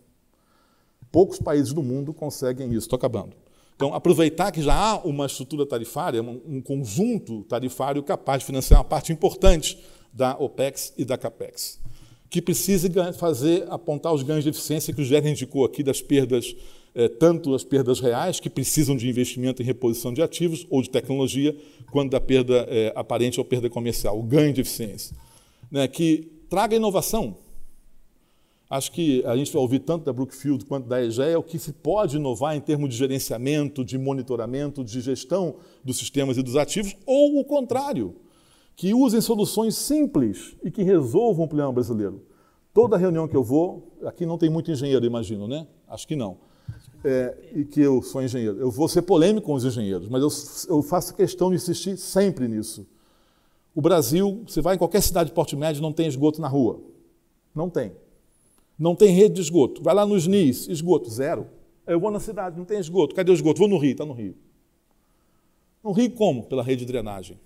Poucos países do mundo conseguem isso. Estou acabando. Então, aproveitar que já há uma estrutura tarifária, um conjunto tarifário capaz de financiar uma parte importante da OPEX e da CAPEX, que precisa apontar os ganhos de eficiência que o GERN indicou aqui das perdas, tanto as perdas reais, que precisam de investimento em reposição de ativos ou de tecnologia, quanto da perda aparente ou perda comercial, o ganho de eficiência. Que traga inovação. Acho que a gente vai ouvir tanto da Brookfield quanto da EGEA o que se pode inovar em termos de gerenciamento, de monitoramento, de gestão dos sistemas e dos ativos, ou o contrário, que usem soluções simples e que resolvam o problema brasileiro. Toda reunião que eu vou, aqui não tem muito engenheiro, imagino, né? Acho que não. E que eu sou engenheiro. Eu vou ser polêmico com os engenheiros, mas eu faço questão de insistir sempre nisso. O Brasil, você vai em qualquer cidade de porte médio, não tem esgoto na rua. Não tem. Não tem rede de esgoto. Vai lá nos NIS, esgoto, zero. Eu vou na cidade, não tem esgoto. Cadê o esgoto? Vou no Rio, está no Rio. No Rio como? Pela rede de drenagem.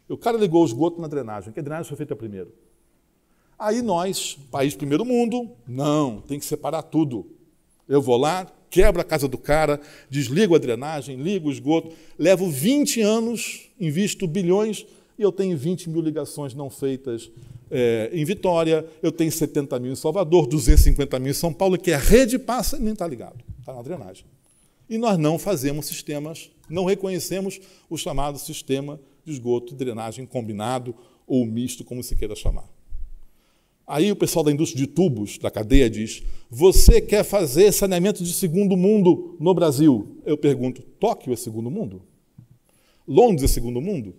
O cara ligou o esgoto na drenagem, que a drenagem foi feita primeiro. Aí nós, país primeiro mundo, não, tem que separar tudo. Eu vou lá, quebro a casa do cara, desligo a drenagem, ligo o esgoto, levo 20 anos, invisto bilhões e eu tenho 20 mil ligações não feitas em Vitória, eu tenho 70 mil em Salvador, 250 mil em São Paulo, que a rede passa e nem está ligado, está na drenagem. E nós não fazemos sistemas, não reconhecemos o chamado sistema de esgoto e drenagem combinado ou misto, como se queira chamar. Aí o pessoal da indústria de tubos, da cadeia, diz: você quer fazer saneamento de segundo mundo no Brasil? Eu pergunto: Tóquio é segundo mundo? Londres é segundo mundo?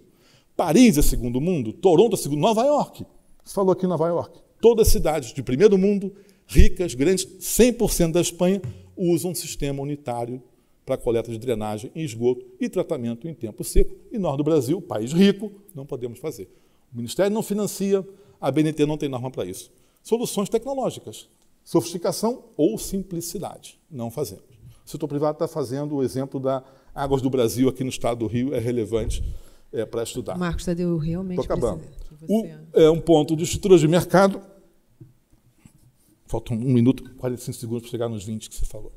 Paris é segundo mundo? Toronto é segundo? Nova York. Você falou aqui em Nova York. Todas as cidades de primeiro mundo, ricas, grandes, 100% da Espanha, usam um sistema unitário para coleta de drenagem e esgoto e tratamento em tempo seco. E nós do Brasil, país rico, não podemos fazer. O Ministério não financia, a BNT não tem norma para isso. Soluções tecnológicas, sofisticação ou simplicidade. Não fazemos. O setor privado está fazendo o exemplo da Águas do Brasil aqui no estado do Rio, é relevante para estudar. Marcos Tadeu, realmente estou acabando. Você... É um ponto de estrutura de mercado. Faltam 1 minuto e 45 segundos para chegar nos 20 que você falou.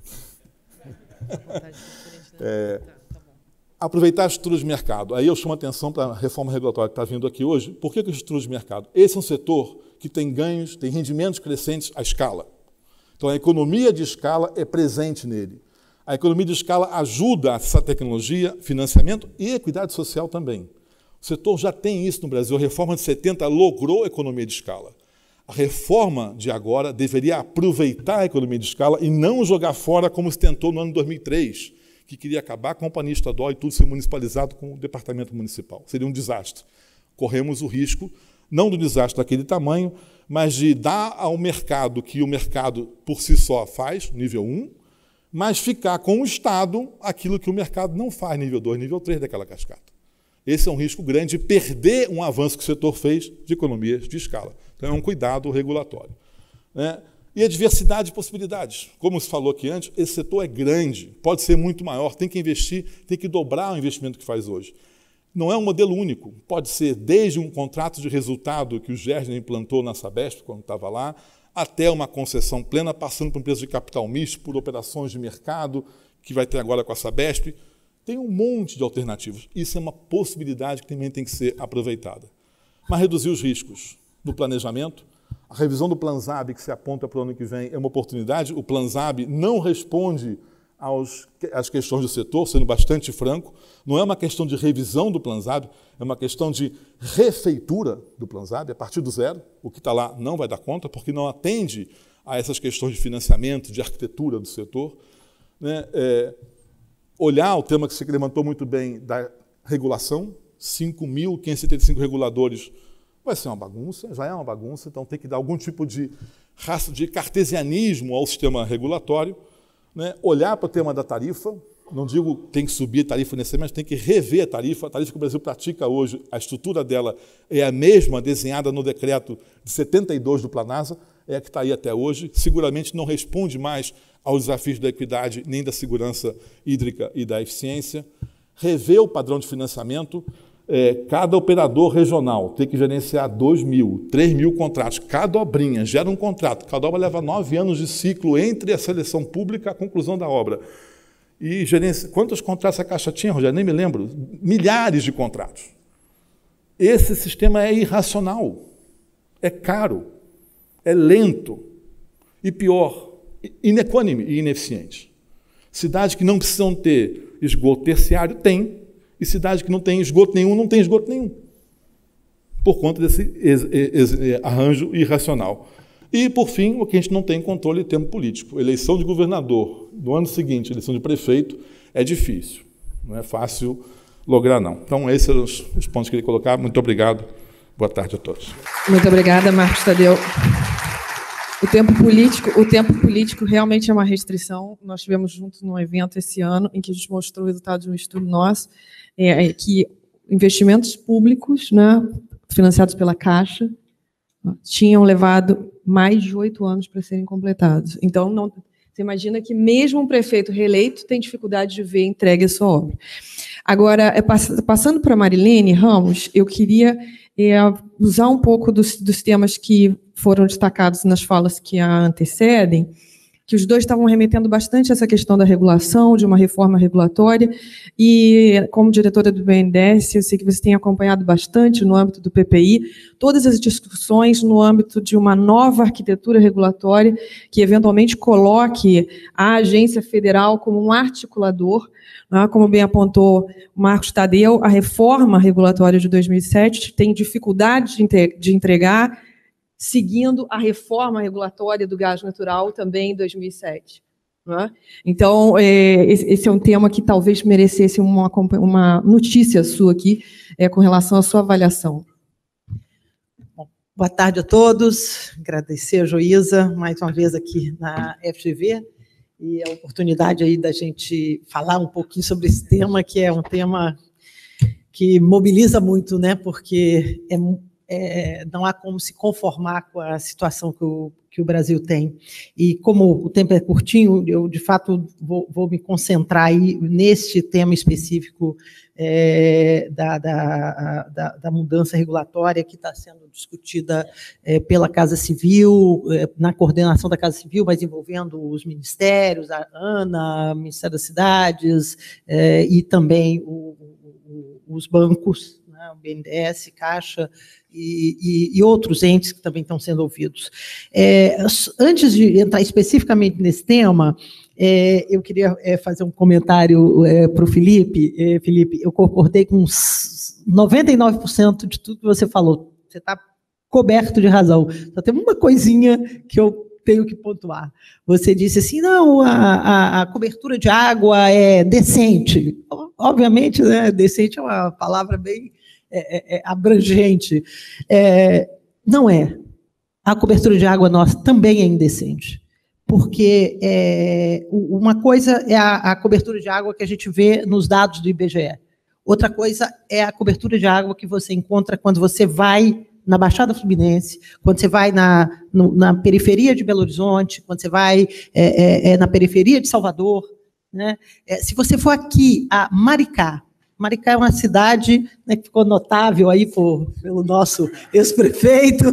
Aproveitar as estruturas de mercado. Aí eu chamo a atenção para a reforma regulatória que está vindo aqui hoje. Por que as estruturas de mercado? Esse é um setor que tem ganhos, tem rendimentos crescentes à escala. Então, a economia de escala é presente nele. A economia de escala ajuda essa tecnologia, financiamento e equidade social também. O setor já tem isso no Brasil. A reforma de 70 logrou a economia de escala. A reforma de agora deveria aproveitar a economia de escala e não jogar fora como se tentou no ano 2003, que queria acabar com a companhia estadual e tudo ser municipalizado com o departamento municipal. Seria um desastre. Corremos o risco, não do desastre daquele tamanho, mas de dar ao mercado que o mercado por si só faz, nível 1, mas ficar com o Estado aquilo que o mercado não faz, nível 2, nível 3 daquela cascata. Esse é um risco grande de perder um avanço que o setor fez de economias de escala. Então, é um cuidado regulatório. E a diversidade de possibilidades. Como se falou aqui antes, esse setor é grande, pode ser muito maior, tem que investir, tem que dobrar o investimento que faz hoje. Não é um modelo único. Pode ser desde um contrato de resultado que o Gergen implantou na Sabesp, quando estava lá, até uma concessão plena, passando por empresas de capital misto, por operações de mercado, que vai ter agora com a Sabesp. Tem um monte de alternativas. Isso é uma possibilidade que também tem que ser aproveitada. Mas reduzir os riscos do planejamento. A revisão do Planzab, que se aponta para o ano que vem, é uma oportunidade. O Planzab não responde às questões do setor, sendo bastante franco. Não é uma questão de revisão do Planzab, é uma questão de refeitura do Planzab, a partir do zero. O que está lá não vai dar conta, porque não atende a essas questões de financiamento, de arquitetura do setor. Olhar o tema que você levantou muito bem da regulação, 5.575 reguladores, vai ser uma bagunça, já é uma bagunça, então tem que dar algum tipo de cartesianismo ao sistema regulatório. Olhar para o tema da tarifa, não digo que tem que subir a tarifa necessariamente, mas tem que rever a tarifa que o Brasil pratica hoje, a estrutura dela é a mesma desenhada no decreto de 72 do Planasa, é a que está aí até hoje, seguramente não responde mais aos desafios da equidade, nem da segurança hídrica e da eficiência. Rever o padrão de financiamento, cada operador regional tem que gerenciar 2.000, 3.000 contratos. Cada obrinha gera um contrato. Cada obra leva 9 anos de ciclo entre a seleção pública e a conclusão da obra. E quantos contratos a Caixa tinha, Rogério? Nem me lembro. Milhares de contratos. Esse sistema é irracional. É caro. É lento. E pior, inequânime e ineficiente. Cidades que não precisam ter esgoto terciário, tem. E cidades que não têm esgoto nenhum, não tem esgoto nenhum. Por conta desse arranjo irracional. E, por fim, o que a gente não tem controle é tempo político. Eleição de governador, no ano seguinte, eleição de prefeito, é difícil. Não é fácil lograr, não. Então, esses eram os pontos que eu queria colocar. Muito obrigado. Boa tarde a todos. Muito obrigada, Marcos Tadeu. O tempo político realmente é uma restrição. Nós tivemos juntos num evento esse ano em que a gente mostrou o resultado de um estudo nosso, que investimentos públicos, financiados pela Caixa, tinham levado mais de 8 anos para serem completados. Então, você imagina que mesmo um prefeito reeleito tem dificuldade de ver entregue a sua obra. Agora, passando para a Marilene Ramos, eu queria usar um pouco dos temas que foram destacados nas falas que a antecedem, que os dois estavam remetendo bastante a essa questão da regulação, de uma reforma regulatória, e como diretora do BNDES, eu sei que você tem acompanhado bastante no âmbito do PPI, todas as discussões no âmbito de uma nova arquitetura regulatória que eventualmente coloque a agência federal como um articulador, como bem apontou o Marcos Tadeu, a reforma regulatória de 2007 tem dificuldade de entregar, seguindo a reforma regulatória do gás natural também em 2007. Né? Então, esse é um tema que talvez merecesse uma notícia sua aqui com relação à sua avaliação. Bom, boa tarde a todos, agradecer a Joísa mais uma vez aqui na FGV e a oportunidade aí da gente falar um pouquinho sobre esse tema, que é um tema que mobiliza muito, né? Porque não há como se conformar com a situação que o Brasil tem. E como o tempo é curtinho, eu, de fato, vou me concentrar aí neste tema específico da mudança regulatória que está sendo discutida pela Casa Civil, na coordenação da Casa Civil, mas envolvendo os ministérios, a ANA, o Ministério das Cidades, e também os bancos, né, o BNDES, Caixa e outros entes que também estão sendo ouvidos. Antes de entrar especificamente nesse tema, eu queria fazer um comentário para o Felipe. Felipe, eu concordei com uns 99% de tudo que você falou. Você está coberto de razão. Só tem uma coisinha que eu tenho que pontuar. Você disse assim, não, a cobertura de água é decente. Obviamente, né, decente é uma palavra bem abrangente. Não é. A cobertura de água nossa também é indecente. Porque uma coisa é a cobertura de água que a gente vê nos dados do IBGE. Outra coisa é a cobertura de água que você encontra quando você vai na Baixada Fluminense, quando você vai na periferia de Belo Horizonte, quando você vai na periferia de Salvador. Né? Se você for aqui a Maricá é uma cidade, né, que ficou notável aí pelo nosso ex-prefeito,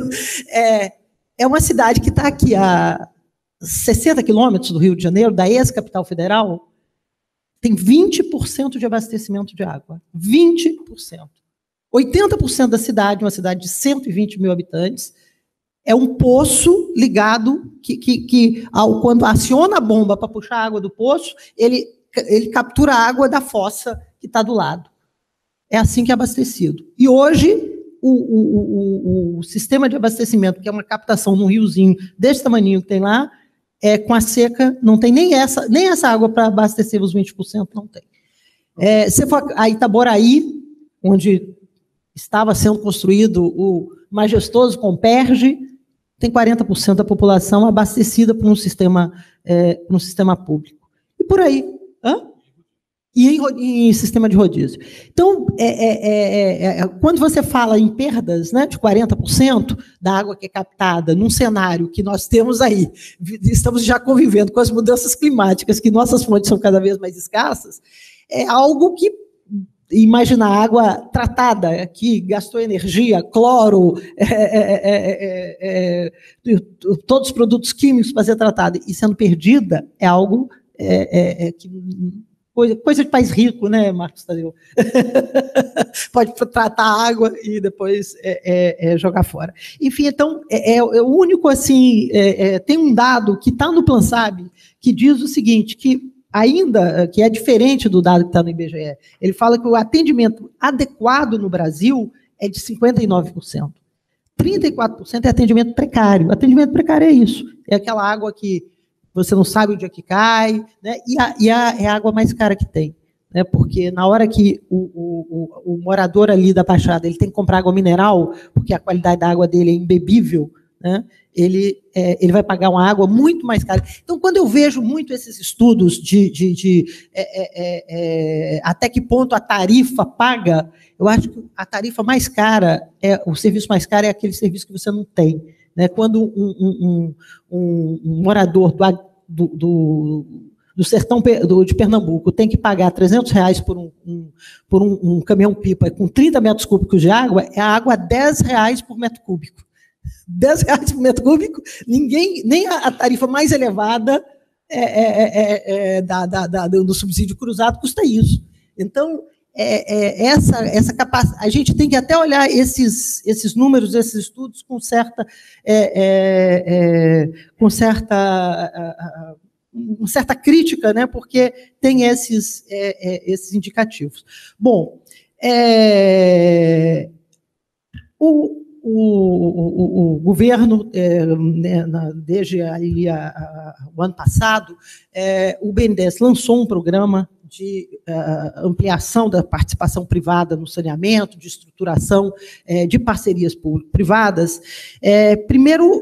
é uma cidade que está aqui a 60 quilômetros do Rio de Janeiro, da ex-capital federal, tem 20% de abastecimento de água. 20%. 80% da cidade, uma cidade de 120 mil habitantes, é um poço ligado que quando aciona a bomba para puxar a água do poço, ele captura a água da fossa que está do lado. É assim que é abastecido. E hoje, o sistema de abastecimento, que é uma captação num riozinho desse tamanho que tem lá, com a seca, não tem nem essa água para abastecer os 20%, não tem. Se for a Itaboraí, onde estava sendo construído o majestoso Comperge, tem 40% da população abastecida por um sistema público. E por aí. E em sistema de rodízio. Então, quando você fala em perdas, né, de 40% da água que é captada num cenário que nós temos aí, estamos já convivendo com as mudanças climáticas, que nossas fontes são cada vez mais escassas, é algo que imagina água tratada, que gastou energia, cloro, todos os produtos químicos para ser tratada e sendo perdida, é algo que... Coisa de país rico, né, Marcos Tadeu? Pode tratar a água e depois jogar fora. Enfim, então, o único, assim, tem um dado que está no PlanSab, que diz o seguinte, que é diferente do dado que está no IBGE. Ele fala que o atendimento adequado no Brasil é de 59%. 34% é atendimento precário. Atendimento precário é isso. É aquela água que você não sabe onde é que cai, né? É a água mais cara que tem. Né? Porque na hora que o morador ali da Baixada ele tem que comprar água mineral, porque a qualidade da água dele é imbebível, né? Ele vai pagar uma água muito mais cara. Então, quando eu vejo muito esses estudos de até que ponto a tarifa paga, eu acho que a tarifa mais cara, o serviço mais caro é aquele serviço que você não tem. Né? Quando um morador do sertão de Pernambuco tem que pagar R$300 por um caminhão-pipa com 30 metros cúbicos de água, é a água R$10 por metro cúbico. R$10 por metro cúbico, nem a tarifa mais elevada do subsídio cruzado custa isso. Então, essa capacidade, a gente tem que até olhar esses números, esses estudos com certa crítica, né, porque tem esses indicativos. Bom, o governo, desde ali, o ano passado, o BNDES lançou um programa de ampliação da participação privada no saneamento, de estruturação de parcerias público-privadas. Primeiro,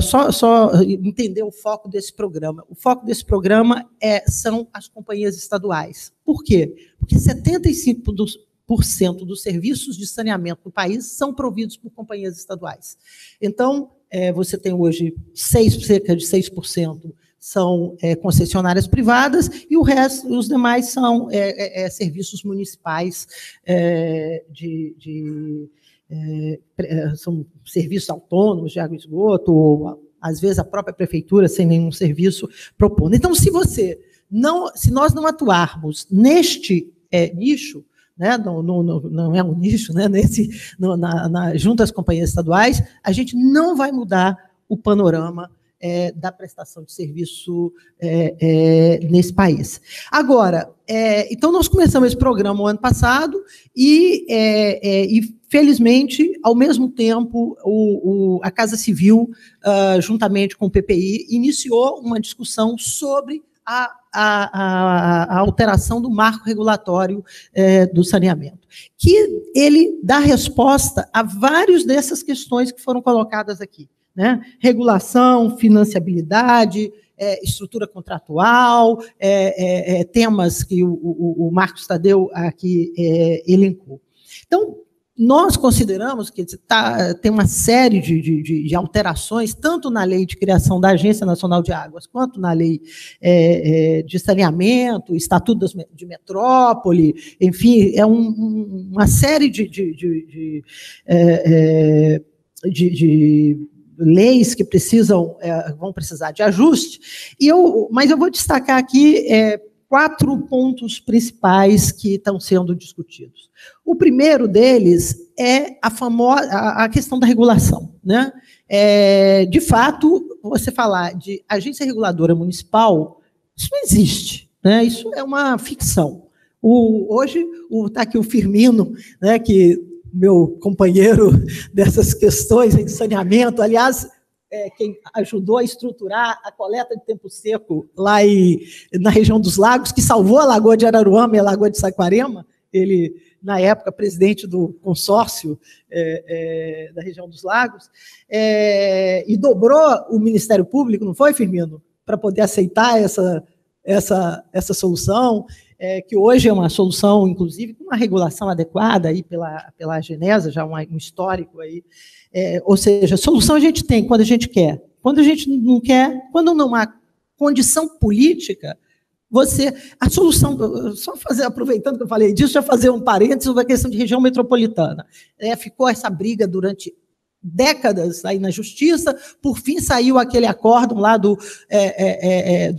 só entender o foco desse programa. O foco desse programa são as companhias estaduais. Por quê? Porque 75% dos serviços de saneamento do país são providos por companhias estaduais. Então, você tem hoje cerca de 6% são concessionárias privadas e o resto, os demais são serviços municipais, são serviços autônomos de água e esgoto, ou, às vezes, a própria prefeitura sem nenhum serviço propondo. Então, se nós não atuarmos neste nicho, né, não é um nicho, né, junto às companhias estaduais, a gente não vai mudar o panorama da prestação de serviço nesse país. Agora, então, nós começamos esse programa o ano passado e felizmente, ao mesmo tempo, a Casa Civil, juntamente com o PPI, iniciou uma discussão sobre a alteração do marco regulatório do saneamento, que ele dá resposta a várias dessas questões que foram colocadas aqui, né? Regulação, financiabilidade, estrutura contratual, temas que o Marcos Tadeu aqui elencou. Então, nós consideramos que tem uma série de alterações, tanto na lei de criação da Agência Nacional de Águas, quanto na lei de saneamento, Estatuto de Metrópole, enfim, uma série de leis que vão precisar de ajuste, mas eu vou destacar aqui 4 pontos principais que estão sendo discutidos. O primeiro deles é a questão da regulação, né? De fato, você falar de agência reguladora municipal, isso não existe, né? Isso é uma ficção. Hoje está aqui o Firmino, né, que meu companheiro dessas questões de saneamento, aliás, quem ajudou a estruturar a coleta de tempo seco lá na região dos lagos, que salvou a Lagoa de Araruama e a Lagoa de Saquarema, ele, na época, presidente do consórcio da região dos lagos, e dobrou o Ministério Público, não foi, Firmino? Para poder aceitar essa solução, que hoje é uma solução, inclusive, com uma regulação adequada aí pela Genesa, já um histórico aí. Ou seja, solução a gente tem quando a gente quer. Quando a gente não quer, quando não há condição política, a solução, aproveitando que eu falei disso, já fazer um parênteses sobre a questão de região metropolitana. Ficou essa briga durante décadas aí na Justiça, por fim saiu aquele acórdão lá do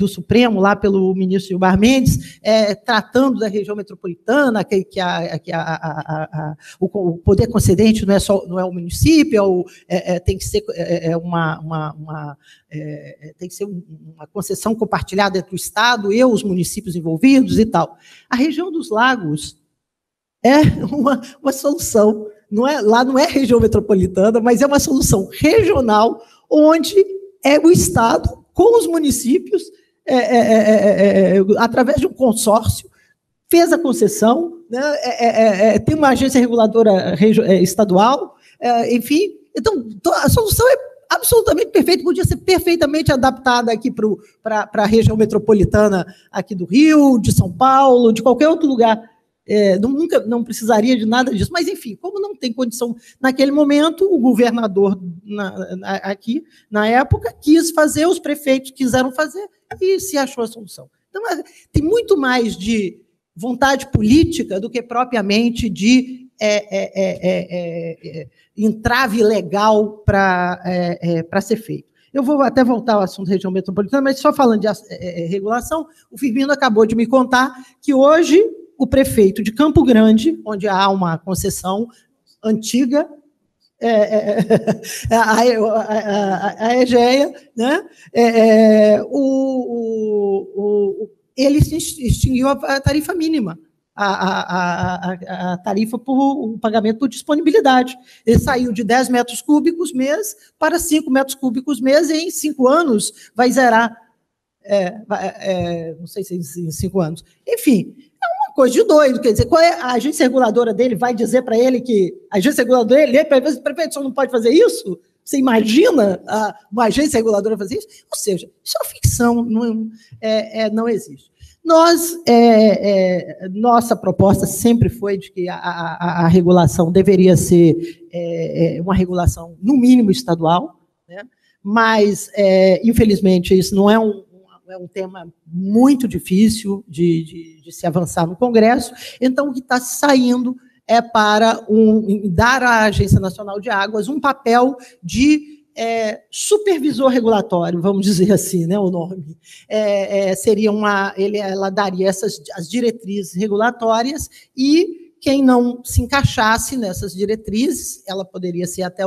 Supremo, lá pelo ministro Gilmar Mendes, tratando da região metropolitana, que o poder concedente não é o município, tem que ser tem que ser uma concessão compartilhada entre o Estado e os municípios envolvidos e tal. A região dos lagos é uma solução. Lá não é região metropolitana, mas é uma solução regional, onde o Estado, com os municípios, através de um consórcio, fez a concessão, né, tem uma agência reguladora estadual, enfim. Então, a solução é absolutamente perfeita, podia ser perfeitamente adaptada aqui para a região metropolitana aqui do Rio, de São Paulo, de qualquer outro lugar. Não precisaria de nada disso, mas, enfim, como não tem condição naquele momento, o governador aqui, na época, quis fazer, os prefeitos quiseram fazer e se achou a solução. Então, tem muito mais de vontade política do que propriamente de entrave legal para ser feito. Eu vou até voltar ao assunto da região metropolitana, mas só falando de regulação, o Firmino acabou de me contar que hoje o prefeito de Campo Grande, onde há uma concessão antiga, a EGEA, né, ele extinguiu a tarifa mínima a tarifa por o pagamento por disponibilidade. Ele saiu de 10 metros cúbicos mês para 5 metros cúbicos mês, e em 5 anos vai zerar, não sei se em 5 anos. Enfim, é uma coisa de doido. Quer dizer, qual é a agência reguladora dele? Vai dizer para ele que a agência reguladora dele, prefeito, não pode fazer isso? Você imagina uma agência reguladora fazer isso? Ou seja, isso é uma ficção, não existe. Nossa proposta sempre foi de que a regulação deveria ser uma regulação, no mínimo, estadual, né? Mas, infelizmente, isso não é um tema muito difícil de se avançar no Congresso. Então, o que está saindo é para dar à Agência Nacional de Águas um papel de supervisor regulatório, vamos dizer assim, né, o nome. Seria ela daria as diretrizes regulatórias, e quem não se encaixasse nessas diretrizes, ela poderia ser até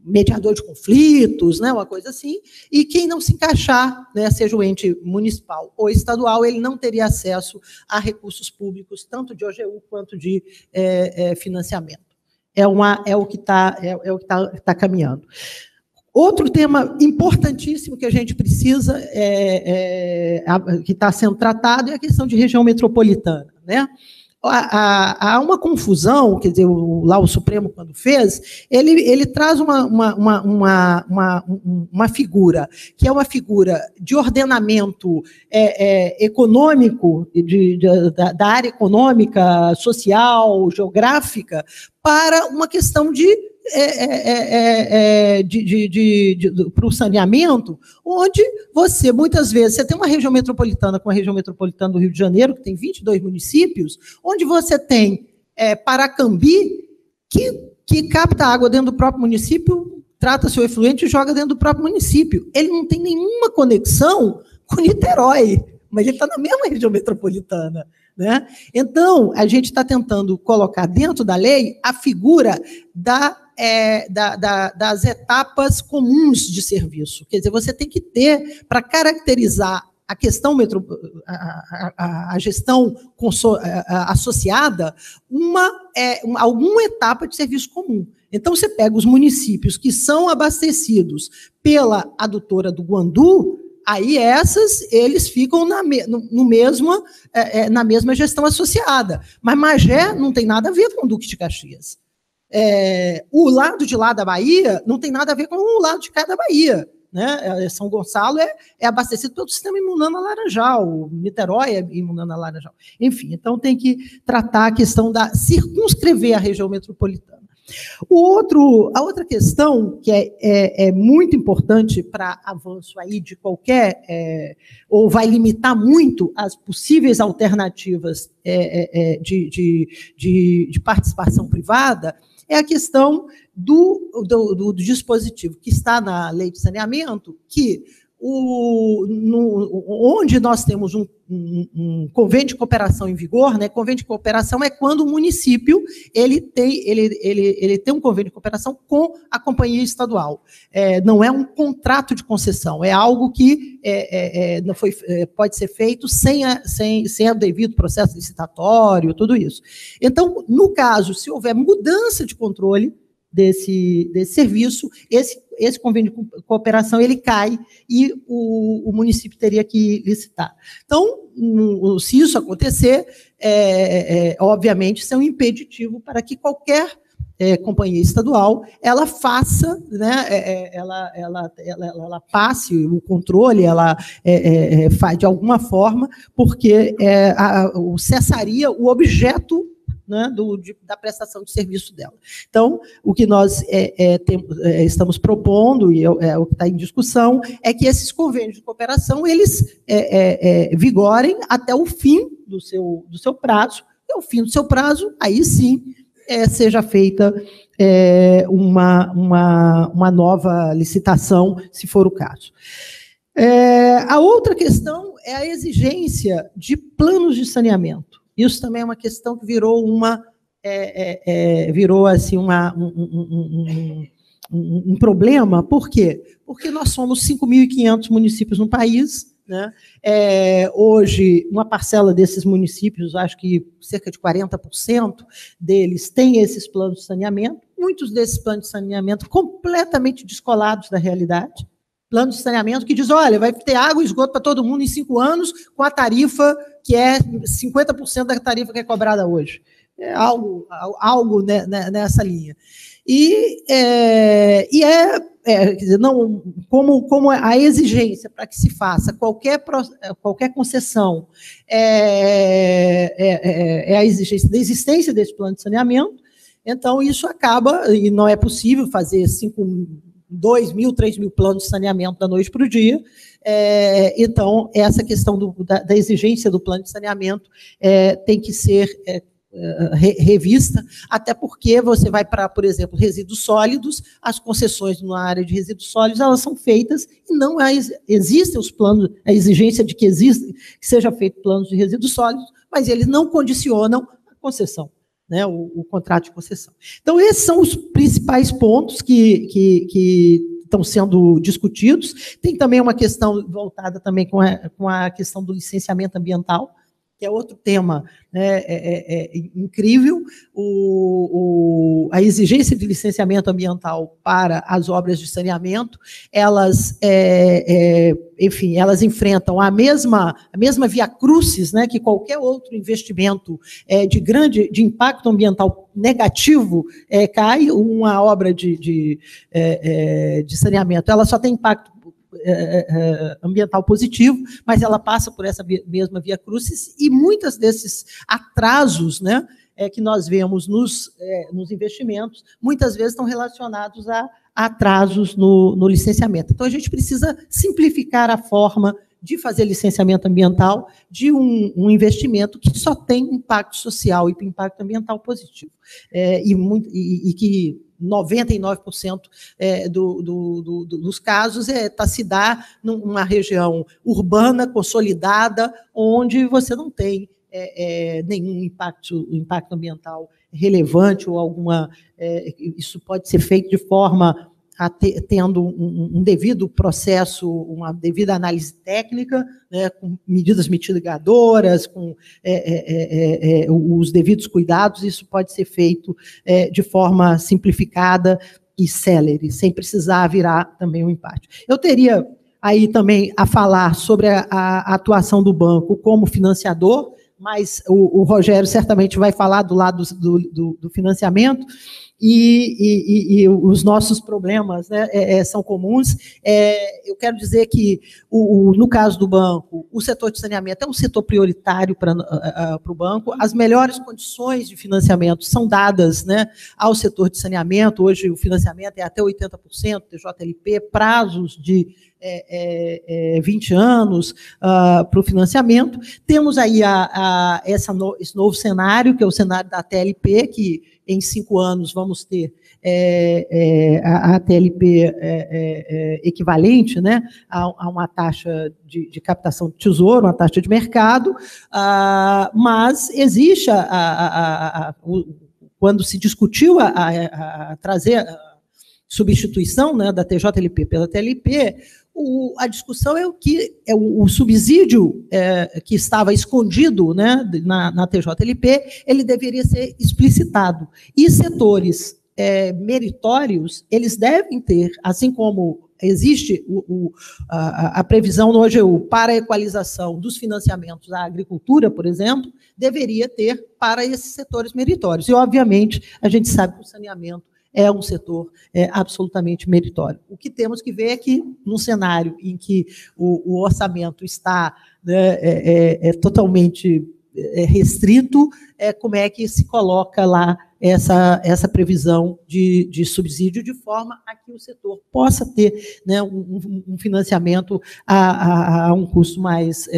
mediador de conflitos, né, uma coisa assim, e quem não se encaixar, né, seja o ente municipal ou estadual, ele não teria acesso a recursos públicos, tanto de OGU quanto de financiamento. É o que está caminhando. Outro tema importantíssimo que a gente precisa, que está sendo tratado, é a questão de região metropolitana, né? Há uma confusão, quer dizer, lá o Supremo, quando fez, ele traz uma figura, que é uma figura de ordenamento econômico, da área econômica, social, geográfica, para uma questão para o saneamento, onde muitas vezes, você tem uma região metropolitana com a região metropolitana do Rio de Janeiro, que tem 22 municípios, onde você tem Paracambi, que capta água dentro do próprio município, trata seu efluente e joga dentro do próprio município. Ele não tem nenhuma conexão com Niterói, mas ele está na mesma região metropolitana, né? Então, a gente está tentando colocar dentro da lei a figura das etapas comuns de serviço. Quer dizer, você tem que ter, para caracterizar a questão a gestão associada, alguma etapa de serviço comum. Então, você pega os municípios que são abastecidos pela adutora do Guandu, aí eles ficam na mesma gestão associada. Mas Magé não tem nada a ver com o Duque de Caxias. O lado de lá da Bahia não tem nada a ver com o lado de cá da Bahia, né? São Gonçalo é abastecido pelo sistema Imunana-Laranjal, Niterói é Imunana-Laranjal. Enfim, então tem que tratar a questão circunscrever a região metropolitana. A outra questão que é muito importante para avanço aí de qualquer, ou vai limitar muito as possíveis alternativas de participação privada, é a questão do dispositivo que está na lei de saneamento, que onde nós temos um convênio de cooperação em vigor, né? Convênio de cooperação é quando o município ele tem um convênio de cooperação com a companhia estadual. Não é um contrato de concessão, é algo que pode ser feito sem o devido processo licitatório, tudo isso. Então, no caso, se houver mudança de controle desse serviço, esse convênio de cooperação ele cai e o município teria que licitar. Então, se isso acontecer, obviamente, isso é um impeditivo para que qualquer companhia estadual ela faça, né, ela passe o controle, ela faz de alguma forma, porque cessaria o objeto, né, da prestação de serviço dela. Então, o que nós estamos propondo, e é o que está em discussão, é que esses convênios de cooperação, eles vigorem até o fim do seu prazo, e ao fim do seu prazo, aí sim, seja feita uma nova licitação, se for o caso. A outra questão é a exigência de planos de saneamento. Isso também é uma questão que virou assim, um problema. Por quê? Porque nós somos 5.500 municípios no país, né? Hoje, uma parcela desses municípios, acho que cerca de 40% deles têm esses planos de saneamento, muitos desses planos de saneamento completamente descolados da realidade. Plano de saneamento que diz, olha, vai ter água e esgoto para todo mundo em 5 anos, com a tarifa que é 50% da tarifa que é cobrada hoje. É algo nessa linha. Quer dizer, não, como a exigência para que se faça qualquer concessão é a exigência da existência desse plano de saneamento, então isso acaba, e não é possível fazer 2.000, 3.000 planos de saneamento da noite para o dia. Então, essa questão da exigência do plano de saneamento tem que ser revista, até porque você vai para, por exemplo, resíduos sólidos, as concessões na área de resíduos sólidos, elas são feitas e não existem os planos, a exigência de que seja feito planos de resíduos sólidos, mas eles não condicionam a concessão, né, o contrato de concessão. Então, esses são os principais pontos que estão sendo discutidos. Tem também uma questão voltada também com a questão do licenciamento ambiental, que é outro tema, né, incrível. A exigência de licenciamento ambiental para as obras de saneamento, elas enfrentam a mesma via crucis, né, que qualquer outro investimento de impacto ambiental negativo cai. Uma obra de saneamento, ela só tem impacto ambiental positivo, mas ela passa por essa mesma via crucis, e muitos desses atrasos, né, que nós vemos nos investimentos, muitas vezes estão relacionados a atrasos no licenciamento. Então, a gente precisa simplificar a forma de fazer licenciamento ambiental de um investimento que só tem impacto social e impacto ambiental positivo. E que 99% dos casos se dá numa região urbana, consolidada, onde você não tem nenhum impacto ambiental relevante ou alguma... isso pode ser feito de forma tendo um devido processo, uma devida análise técnica, né, com medidas mitigadoras, com os devidos cuidados. Isso pode ser feito de forma simplificada e célere, sem precisar virar também um empate. Eu teria aí também a falar sobre a atuação do banco como financiador, mas o Rogério certamente vai falar do lado do financiamento, e os nossos problemas, né, são comuns. Eu quero dizer que, no caso do banco, o setor de saneamento é um setor prioritário para o banco. As melhores condições de financiamento são dadas, né, ao setor de saneamento. Hoje, o financiamento é até 80%, TJLP, prazos de 20 anos para o financiamento. Temos aí esse novo cenário, que é o cenário da TLP, que em 5 anos vamos ter a TLP equivalente, né, a uma taxa de captação de tesouro, uma taxa de mercado, mas existe, quando se discutiu trazer a substituição, né, da TJLP pela TLP, a discussão é o subsídio que estava escondido, né, na TJLP, ele deveria ser explicitado. E setores meritórios, eles devem ter, assim como existe a previsão no OGU para a equalização dos financiamentos à agricultura, por exemplo, deveria ter para esses setores meritórios. E, obviamente, a gente sabe que o saneamento é um setor absolutamente meritório. O que temos que ver é que, num cenário em que o orçamento está, né, totalmente restrito, como é que se coloca lá essa previsão de subsídio, de forma a que o setor possa ter, né, um financiamento a um custo mais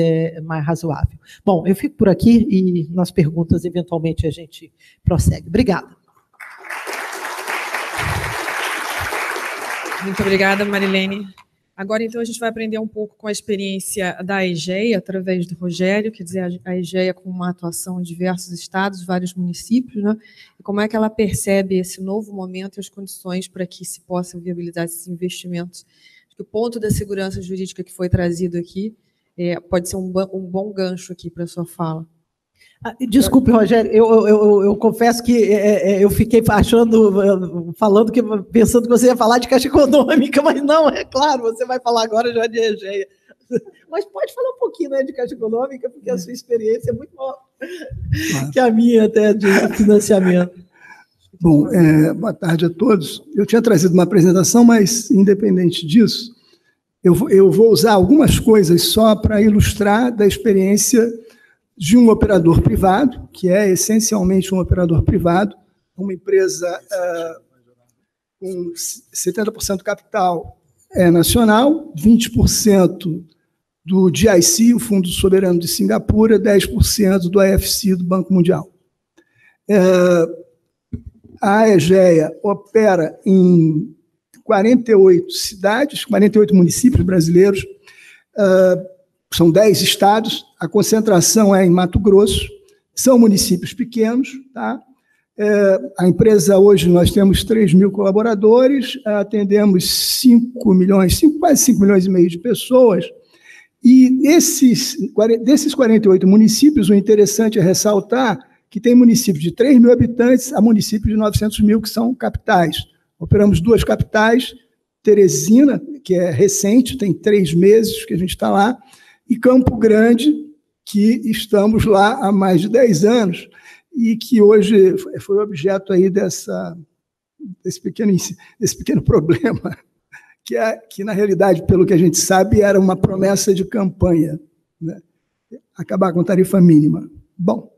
razoável. Bom, eu fico por aqui e nas perguntas, eventualmente, a gente prossegue. Obrigada. Muito obrigada, Marilene. Agora, então, a gente vai aprender um pouco com a experiência da EGEA, através do Rogério, quer dizer, a EGEA com uma atuação em diversos estados, vários municípios, né? E como é que ela percebe esse novo momento e as condições para que se possa viabilizar esses investimentos. Acho que o ponto da segurança jurídica que foi trazido aqui pode ser um bom gancho aqui para a sua fala. Desculpe, Rogério, eu confesso que eu fiquei pensando que você ia falar de Caixa Econômica, mas não, é claro, você vai falar agora já de EGEA. Mas pode falar um pouquinho, né, de Caixa Econômica, porque a sua experiência é muito maior que a minha até de financiamento. Bom, boa tarde a todos. Eu tinha trazido uma apresentação, mas, independente disso, eu vou usar algumas coisas só para ilustrar da experiência de um operador privado, que é essencialmente um operador privado, uma empresa com 70% do capital nacional, 20% do GIC, o Fundo Soberano de Singapura, 10% do AFC, do Banco Mundial. A EGEA opera em 48 cidades, 48 municípios brasileiros, são 10 estados, a concentração é em Mato Grosso, são municípios pequenos, tá? A empresa, hoje, nós temos 3 mil colaboradores, atendemos quase 5 milhões e meio de pessoas, e desses 48 municípios, o interessante é ressaltar que tem municípios de 3 mil habitantes a municípios de 900 mil, que são capitais. Operamos 2 capitais, Teresina, que é recente, tem 3 meses que a gente está lá, e Campo Grande, que estamos lá há mais de 10 anos, e que hoje foi objeto aí desse pequeno problema, que, na realidade, pelo que a gente sabe, era uma promessa de campanha, né? Acabar com tarifa mínima. Bom,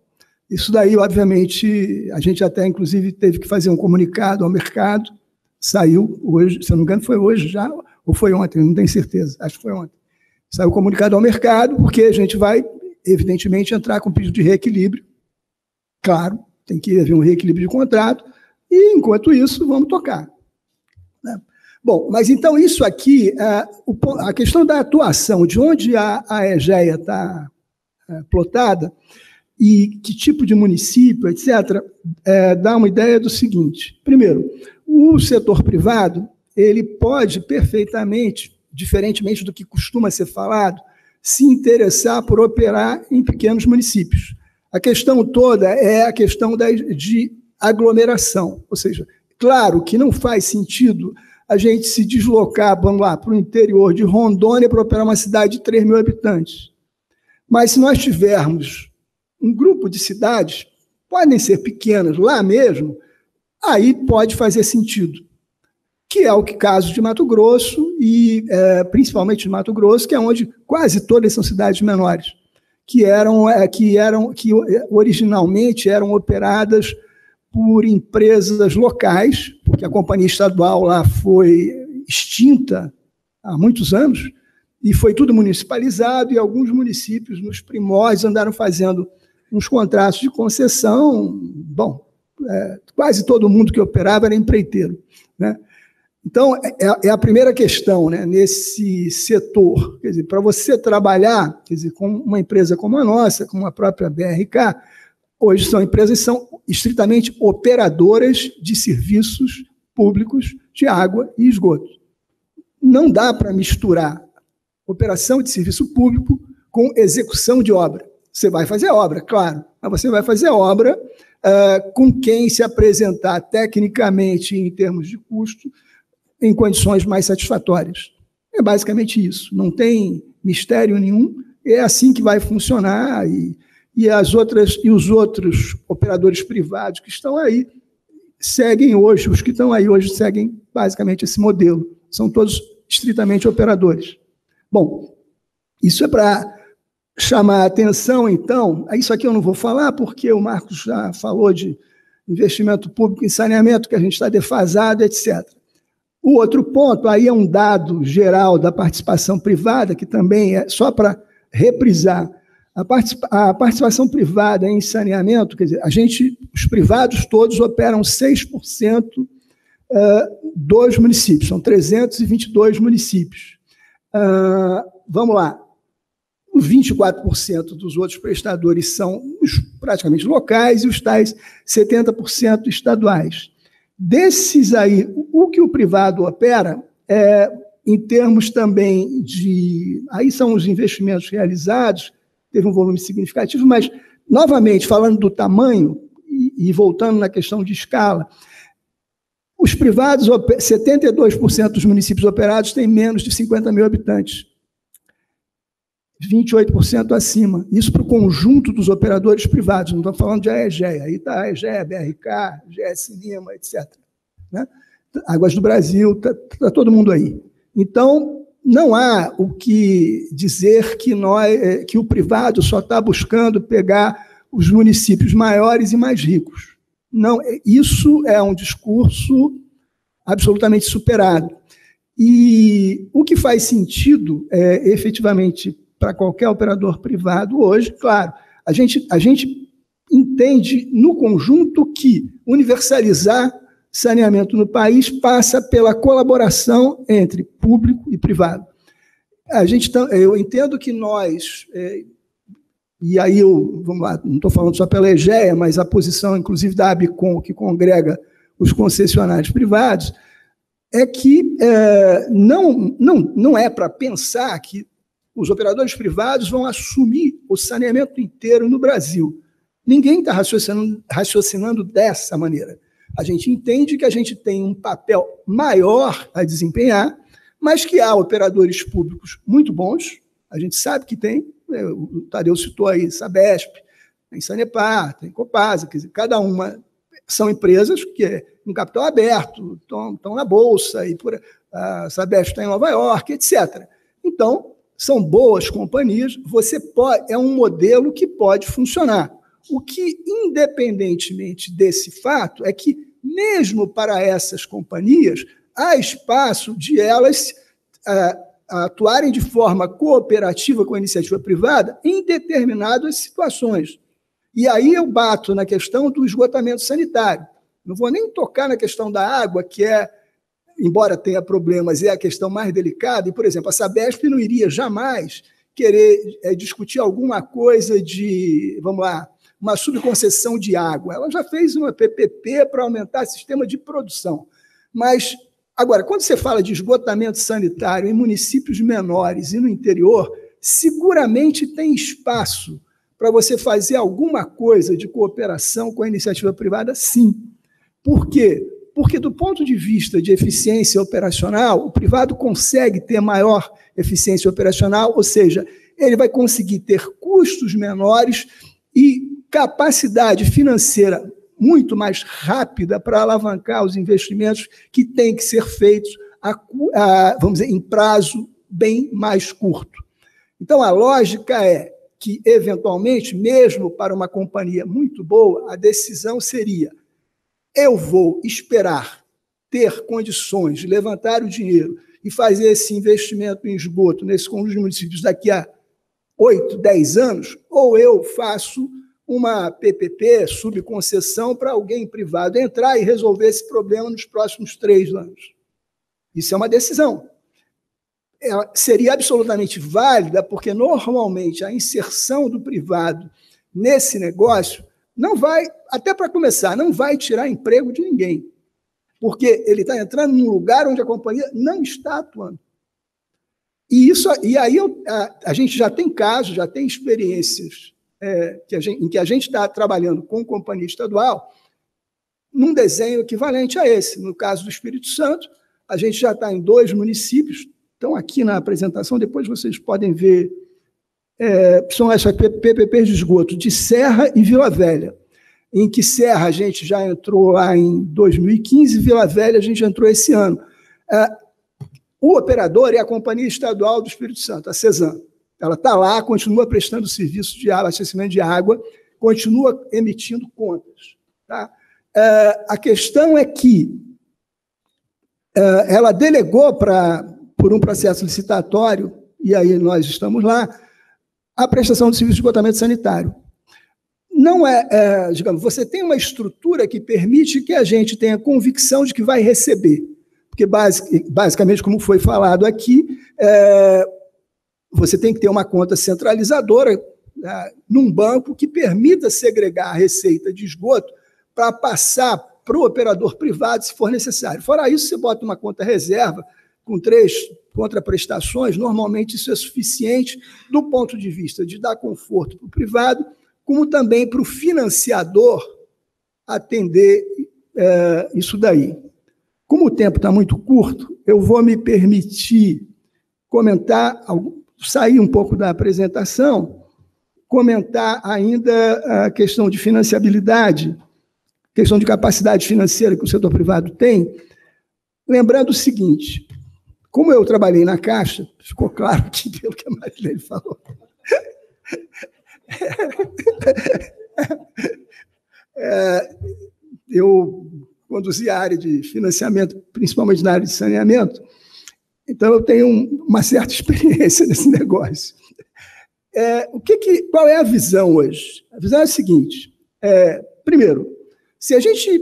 isso daí, obviamente, a gente até, inclusive, teve que fazer um comunicado ao mercado, saiu hoje, se eu não me engano, foi hoje já, ou foi ontem, não tenho certeza, acho que foi ontem. Saiu o comunicado ao mercado, porque a gente vai, evidentemente, entrar com pedido de reequilíbrio. Claro, tem que haver um reequilíbrio de contrato, e, enquanto isso, vamos tocar, né? Bom, mas então isso aqui, a questão da atuação, de onde a EGEA está plotada, e que tipo de município, etc., dá uma ideia do seguinte. Primeiro, o setor privado, ele pode perfeitamente, diferentemente do que costuma ser falado, se interessar por operar em pequenos municípios. A questão toda é a questão de aglomeração, ou seja, claro que não faz sentido a gente se deslocar, vamos lá, para o interior de Rondônia para operar uma cidade de 3 mil habitantes. Mas se nós tivermos um grupo de cidades, podem ser pequenas lá mesmo, aí pode fazer sentido, que é o caso de Mato Grosso, e principalmente de Mato Grosso, que é onde quase todas são cidades menores, que originalmente eram operadas por empresas locais, porque a companhia estadual lá foi extinta há muitos anos, e foi tudo municipalizado, e alguns municípios, nos primórdios, andaram fazendo uns contratos de concessão. Bom, quase todo mundo que operava era empreiteiro, né? Então, é a primeira questão, né, nesse setor. Quer dizer, para você trabalhar, quer dizer, com uma empresa como a nossa, como a própria BRK, hoje são empresas que são estritamente operadoras de serviços públicos de água e esgoto. Não dá para misturar operação de serviço público com execução de obra. Você vai fazer obra, claro, mas você vai fazer obra com quem se apresentar tecnicamente em termos de custo em condições mais satisfatórias. É basicamente isso, não tem mistério nenhum, é assim que vai funcionar, e os outros operadores privados que estão aí seguem hoje, os que estão aí hoje seguem basicamente esse modelo, são todos estritamente operadores. Bom, isso é para chamar a atenção, então, isso aqui eu não vou falar, porque o Marcos já falou de investimento público em saneamento, que a gente está defasado, etc. O outro ponto, aí é um dado geral da participação privada, que também é só para reprisar. A participação privada em saneamento, quer dizer, os privados todos operam 6% dos municípios, são 322 municípios. Vamos lá, os 24% dos outros prestadores são praticamente locais e os tais 70% estaduais. Desses aí, o que o privado opera em termos também de... Aí são os investimentos realizados, teve um volume significativo, mas, novamente, falando do tamanho e voltando na questão de escala, os privados, 72% dos municípios operados têm menos de 50 mil habitantes, 28% acima. Isso para o conjunto dos operadores privados, não estou falando de AEGEA, aí está a AEGEA, BRK, GS Lima, etc. Né? Águas do Brasil, está todo mundo aí. Então, não há o que dizer que o privado só está buscando pegar os municípios maiores e mais ricos. Não, isso é um discurso absolutamente superado. E o que faz sentido, efetivamente, para qualquer operador privado hoje, claro, a gente entende no conjunto que universalizar saneamento no país passa pela colaboração entre público e privado. Eu entendo que nós, e aí vamos lá, não estou falando só pela EGEA, mas a posição, inclusive, da ABCOM, que congrega os concessionários privados, é que não é para pensar que os operadores privados vão assumir o saneamento inteiro no Brasil. Ninguém está raciocinando dessa maneira. A gente entende que a gente tem um papel maior a desempenhar, mas que há operadores públicos muito bons, a gente sabe que tem, o Tadeu citou aí Sabesp, tem Sanepar, tem Copasa, quer dizer, cada uma são empresas que em capital aberto, estão na Bolsa, e a Sabesp está em Nova York, etc. Então, são boas companhias, é um modelo que pode funcionar. O que, independentemente desse fato, é que, mesmo para essas companhias, há espaço de elas atuarem de forma cooperativa com a iniciativa privada em determinadas situações. E aí eu bato na questão do esgotamento sanitário. Não vou nem tocar na questão da água, que embora tenha problemas, é a questão mais delicada. E, por exemplo, a Sabesp não iria jamais querer discutir alguma coisa de, vamos lá, uma subconcessão de água. Ela já fez uma PPP para aumentar o sistema de produção. Mas, agora, quando você fala de esgotamento sanitário em municípios menores e no interior, seguramente tem espaço para você fazer alguma coisa de cooperação com a iniciativa privada, sim. Por quê? Porque, do ponto de vista de eficiência operacional, o privado consegue ter maior eficiência operacional, ou seja, ele vai conseguir ter custos menores e capacidade financeira muito mais rápida para alavancar os investimentos que têm que ser feitos, vamos dizer, em prazo bem mais curto. Então, a lógica é que, eventualmente, mesmo para uma companhia muito boa, a decisão seria: eu vou esperar ter condições de levantar o dinheiro e fazer esse investimento em esgoto nesse conjunto de municípios daqui a 8, 10 anos, ou eu faço uma PPP, subconcessão, para alguém privado entrar e resolver esse problema nos próximos 3 anos. Isso é uma decisão. Ela seria absolutamente válida, porque, normalmente, a inserção do privado nesse negócio não vai, até para começar, não vai tirar emprego de ninguém, porque ele está entrando num lugar onde a companhia não está atuando. E aí a gente já tem casos, já tem experiências em que a gente está trabalhando com companhia estadual num desenho equivalente a esse. No caso do Espírito Santo, a gente já está em 2 municípios, estão aqui na apresentação, depois vocês podem ver, são essas PPPs de esgoto de Serra e Vila Velha, em que Serra a gente já entrou lá em 2015, Vila Velha a gente entrou esse ano. O operador é a Companhia Estadual do Espírito Santo, a CESAM. Ela está lá, continua prestando serviço de abastecimento de água, continua emitindo contas. Tá? A questão é que ela delegou por um processo licitatório, e aí nós estamos lá, a prestação de serviço de esgotamento sanitário. Não digamos, você tem uma estrutura que permite que a gente tenha convicção de que vai receber, porque basicamente, como foi falado aqui, você tem que ter uma conta centralizadora num banco que permita segregar a receita de esgoto para passar para o operador privado, se for necessário. Fora isso, você bota uma conta reserva, com 3 contraprestações, normalmente isso é suficiente do ponto de vista de dar conforto para o privado, como também para o financiador atender isso daí. Como o tempo está muito curto, eu vou me permitir comentar, sair um pouco da apresentação, comentar ainda a questão de financiabilidade, questão de capacidade financeira que o setor privado tem, lembrando o seguinte, como eu trabalhei na Caixa, ficou claro aqui pelo que a Marilene falou, eu conduzi a área de financiamento, principalmente na área de saneamento, então eu tenho uma certa experiência nesse negócio. Qual é a visão hoje? A visão é a seguinte, primeiro, se a gente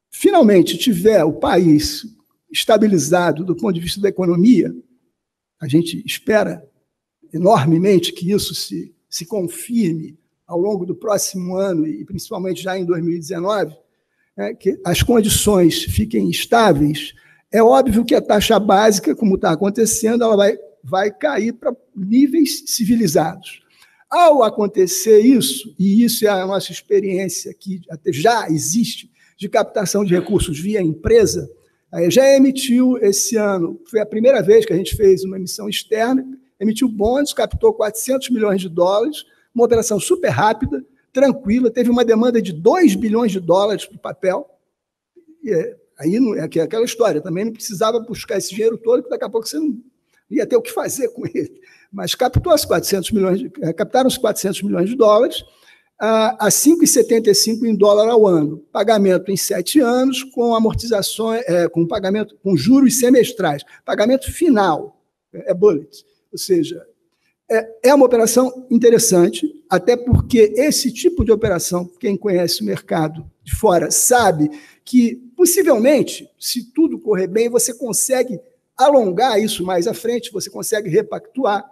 finalmente tiver o país estabilizado do ponto de vista da economia, a gente espera enormemente que isso se confirme ao longo do próximo ano e principalmente já em 2019, que as condições fiquem estáveis, é óbvio que a taxa básica, como está acontecendo, ela vai cair para níveis civilizados. Ao acontecer isso, e isso é a nossa experiência que já existe de captação de recursos via empresa, já emitiu esse ano, foi a primeira vez que a gente fez uma emissão externa, emitiu bônus, captou 400 milhões de dólares, uma operação super rápida, tranquila, teve uma demanda de 2 bilhões de dólares para o papel, aí é aquela história, também não precisava buscar esse dinheiro todo, porque daqui a pouco você não ia ter o que fazer com ele. Mas captaram-se 400 milhões de dólares a 5,75 em dólar ao ano. Pagamento em 7 anos, com amortizações, com juros semestrais. Pagamento final, bullet. Ou seja, é uma operação interessante, até porque esse tipo de operação, quem conhece o mercado de fora sabe que, possivelmente, se tudo correr bem, você consegue alongar isso mais à frente, você consegue repactuar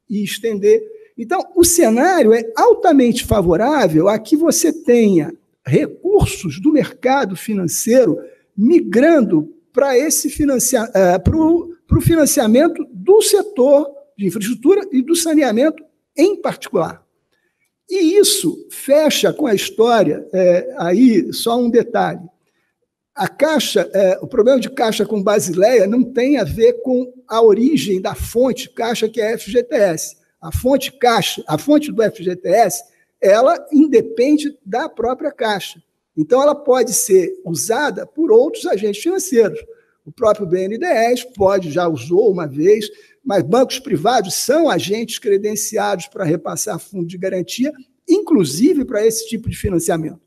e estender. Então, o cenário é altamente favorável a que você tenha recursos do mercado financeiro migrando para o financiamento do setor de infraestrutura e do saneamento em particular. E isso fecha com a história, aí só um detalhe, a Caixa, o problema de Caixa com Basileia não tem a ver com a origem da fonte Caixa, que é a FGTS. A fonte Caixa, a fonte do FGTS, ela independe da própria Caixa. Então, ela pode ser usada por outros agentes financeiros. O próprio BNDES já usou uma vez, mas bancos privados são agentes credenciados para repassar fundo de garantia, inclusive para esse tipo de financiamento.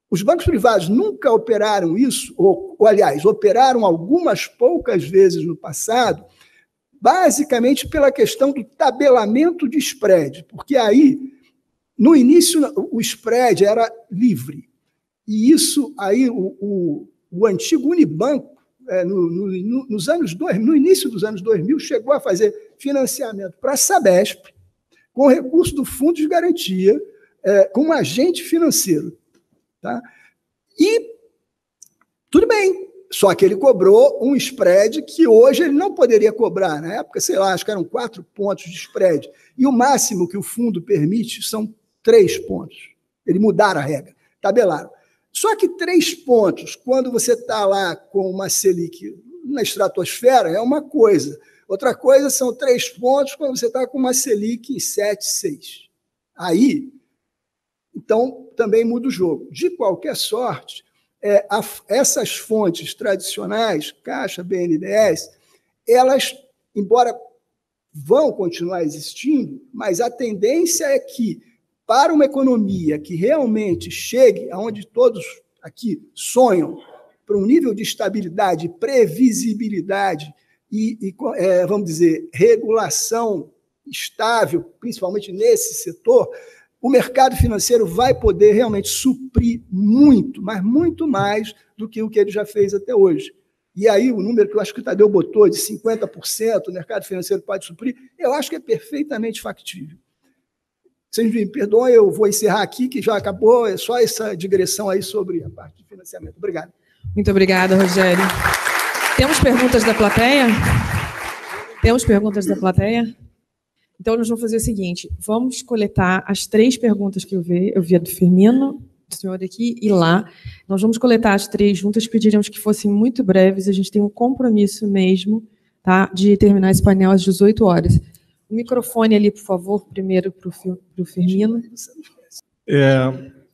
Os bancos privados nunca operaram isso, ou aliás, operaram algumas poucas vezes no passado, basicamente pela questão do tabelamento de spread, porque aí, no início, o spread era livre. E isso aí, o antigo Unibanco, no início dos anos 2000, chegou a fazer financiamento para a Sabesp, com recurso do Fundo de Garantia, como agente financeiro. Tá? E tudo bem, só que ele cobrou um spread que hoje ele não poderia cobrar. Na época, sei lá, acho que eram 4 pontos de spread. E o máximo que o fundo permite são 3 pontos. Eles mudaram a regra, tabelaram. Só que 3 pontos, quando você está lá com uma Selic na estratosfera, é uma coisa. Outra coisa são 3 pontos quando você está com uma Selic em 7, 6. Aí, então, também muda o jogo. De qualquer sorte, essas fontes tradicionais, Caixa, BNDES, elas, embora vão continuar existindo, mas a tendência é que, para uma economia que realmente chegue aonde todos aqui sonham, para um nível de estabilidade, previsibilidade e vamos dizer, regulação estável, principalmente nesse setor, o mercado financeiro vai poder realmente suprir muito, mas muito mais do que o que ele já fez até hoje. E aí o número que eu acho que o Tadeu botou, de 50%, o mercado financeiro pode suprir, eu acho que é perfeitamente factível. Vocês me perdoem, eu vou encerrar aqui, que já acabou, é só essa digressão aí sobre a parte de financiamento. Obrigado. Muito obrigada, Rogério. Temos perguntas da plateia? Temos perguntas da plateia? Então, nós vamos fazer o seguinte, vamos coletar as 3 perguntas que eu vi a do Firmino, do senhor aqui e lá. Nós vamos coletar as 3 juntas, pediríamos que fossem muito breves, a gente tem um compromisso mesmo, tá, de terminar esse painel às 18 horas. O microfone ali, por favor, primeiro para o Firmino.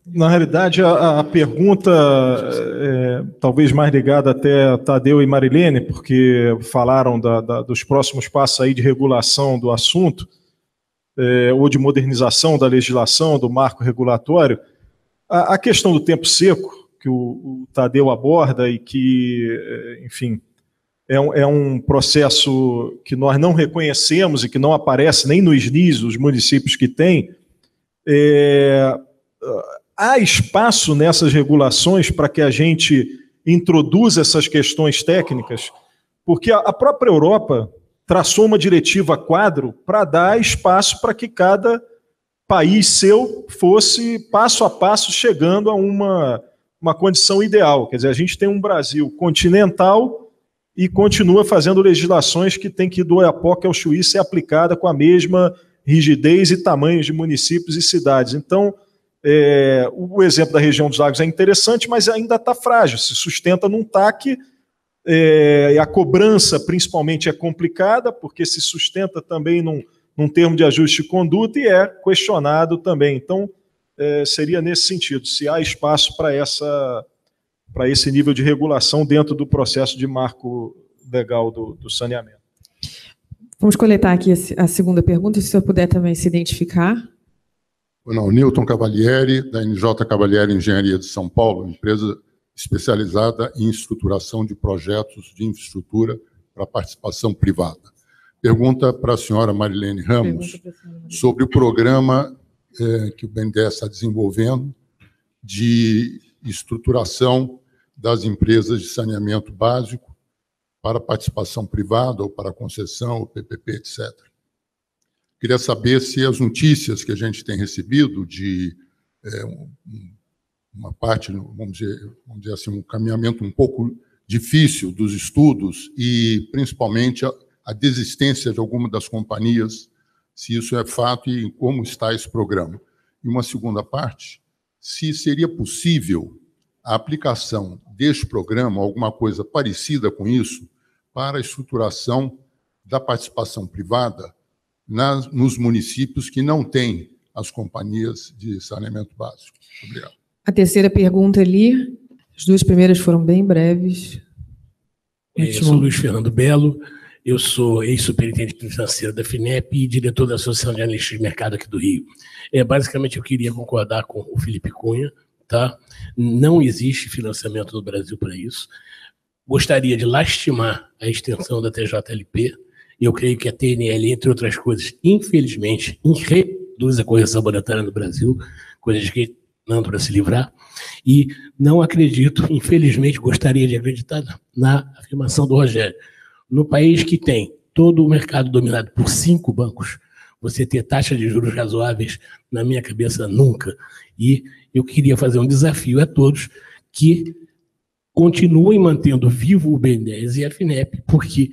Na realidade, a pergunta talvez mais ligada até a Tadeu e Marilene, porque falaram dos próximos passos aí de regulação do assunto, ou de modernização da legislação, do marco regulatório. A questão do tempo seco, que o Tadeu aborda e que, enfim, é um processo que nós não reconhecemos e que não aparece nem no SNIS, os municípios que têm. Há espaço nessas regulações para que a gente introduza essas questões técnicas, porque a própria Europa traçou uma diretiva quadro para dar espaço para que cada país seu fosse passo a passo chegando a uma condição ideal. Quer dizer, a gente tem um Brasil continental e continua fazendo legislações que tem que ir do Oiapoque ao Chuí ser aplicada com a mesma rigidez e tamanhos de municípios e cidades. Então, o exemplo da região dos lagos é interessante, mas ainda está frágil, se sustenta num TAC, e a cobrança principalmente é complicada, porque se sustenta também num termo de ajuste de conduta e é questionado também. Então, seria nesse sentido, se há espaço para esse nível de regulação dentro do processo de marco legal do saneamento. Vamos coletar aqui a segunda pergunta, se o senhor puder também se identificar. Não, Newton Cavalieri, da NJ Cavalieri Engenharia de São Paulo, empresa especializada em estruturação de projetos de infraestrutura para participação privada. Pergunta para a senhora Marilene Ramos sobre o programa que o BNDES está desenvolvendo de estruturação das empresas de saneamento básico para participação privada ou para concessão, ou PPP, etc. Queria saber se as notícias que a gente tem recebido de uma parte, vamos dizer assim, um caminhamento um pouco difícil dos estudos e, principalmente, a desistência de alguma das companhias, se isso é fato e como está esse programa. E uma segunda parte, se seria possível a aplicação deste programa, alguma coisa parecida com isso, para a estruturação da participação privada nos municípios que não têm as companhias de saneamento básico. Obrigado. A terceira pergunta ali, as 2 primeiras foram bem breves. Eu sou Luiz Fernando Belo, eu sou ex-superintendente financeiro da FINEP e diretor da Associação de Analistas de Mercado aqui do Rio. Basicamente, eu queria concordar com o Felipe Cunha, tá? Não existe financiamento no Brasil para isso. Gostaria de lastimar a extensão da TJLP. Eu creio que a TNL, entre outras coisas, infelizmente, reduz a correção monetária no Brasil, coisas que não para se livrar, e não acredito, infelizmente, gostaria de acreditar na afirmação do Rogério. No país que tem todo o mercado dominado por 5 bancos, você ter taxa de juros razoáveis, na minha cabeça, nunca. E eu queria fazer um desafio a todos que continuem mantendo vivo o BNDES e a FINEP, porque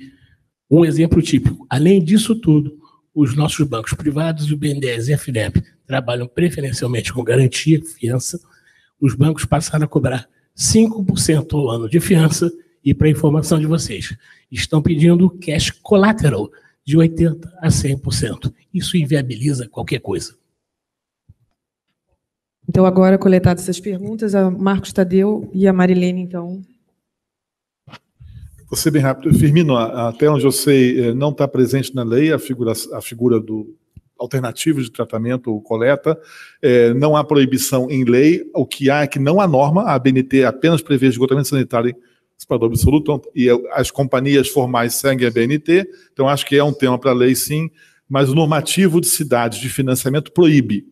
um exemplo típico, além disso tudo, os nossos bancos privados e o BNDES e a FINEP trabalham preferencialmente com garantia, fiança. Os bancos passaram a cobrar 5% ao ano de fiança e, para informação de vocês, estão pedindo cash collateral de 80% a 100%. Isso inviabiliza qualquer coisa. Então, agora, coletadas essas perguntas, a Marcos Tadeu e a Marilene, então. Vou ser bem rápido. Firmino, até onde eu sei, não está presente na lei a figura do alternativo de tratamento ou coleta. Não há proibição em lei. O que há é que não há norma. A ABNT apenas prevê esgotamento sanitário separador absoluto, e as companhias formais seguem a ABNT. Então, acho que é um tema para a lei, sim, mas o normativo de cidades de financiamento proíbe.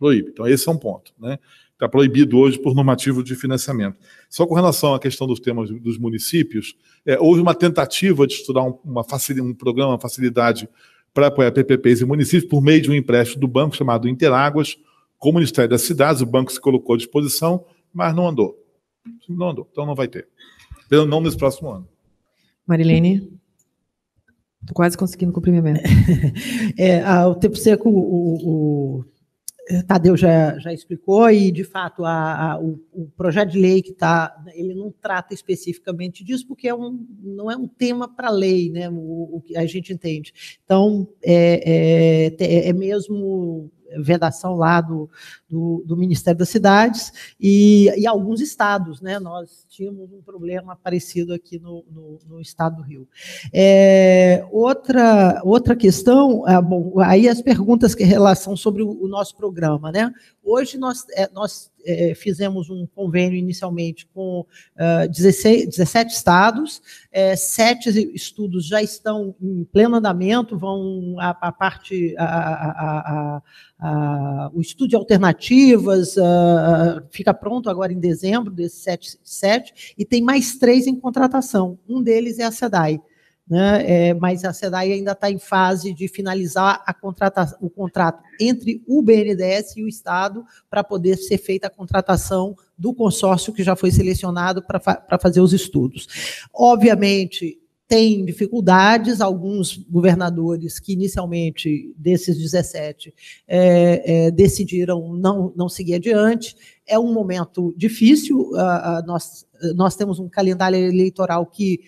Então, esse é um ponto, né? Está proibido hoje por normativo de financiamento. Só com relação à questão dos temas dos municípios, houve uma tentativa de estudar um programa, uma facilidade para apoiar PPPs e municípios por meio de um empréstimo do banco chamado Interáguas, com o Ministério das Cidades. O banco se colocou à disposição, mas não andou. Não andou, então não vai ter. Não nesse próximo ano. Marilene. Estou quase conseguindo cumprir minha meta. O tempo seco, o Tadeu já explicou, e, de fato, o projeto de lei que está, ele não trata especificamente disso, porque não é um tema para lei, né, o que a gente entende. Então, é mesmo vedação lá do Ministério das Cidades e alguns estados, né? Nós tínhamos um problema parecido aqui no estado do Rio. Outra questão, bom, aí as perguntas que relação sobre o nosso programa, né? Hoje nós fizemos um convênio inicialmente com 17 estados, 7 estudos já estão em pleno andamento, vão o estudo de alternativas fica pronto agora em dezembro, desses 7, e tem mais 3 em contratação. Um deles é a SEDAI, né? Mas a SEDAI ainda está em fase de finalizar o contrato entre o BNDES e o Estado para poder ser feita a contratação do consórcio que já foi selecionado para fazer os estudos. Obviamente, tem dificuldades, alguns governadores que inicialmente, desses 17, decidiram não seguir adiante. É um momento difícil, nós temos um calendário eleitoral que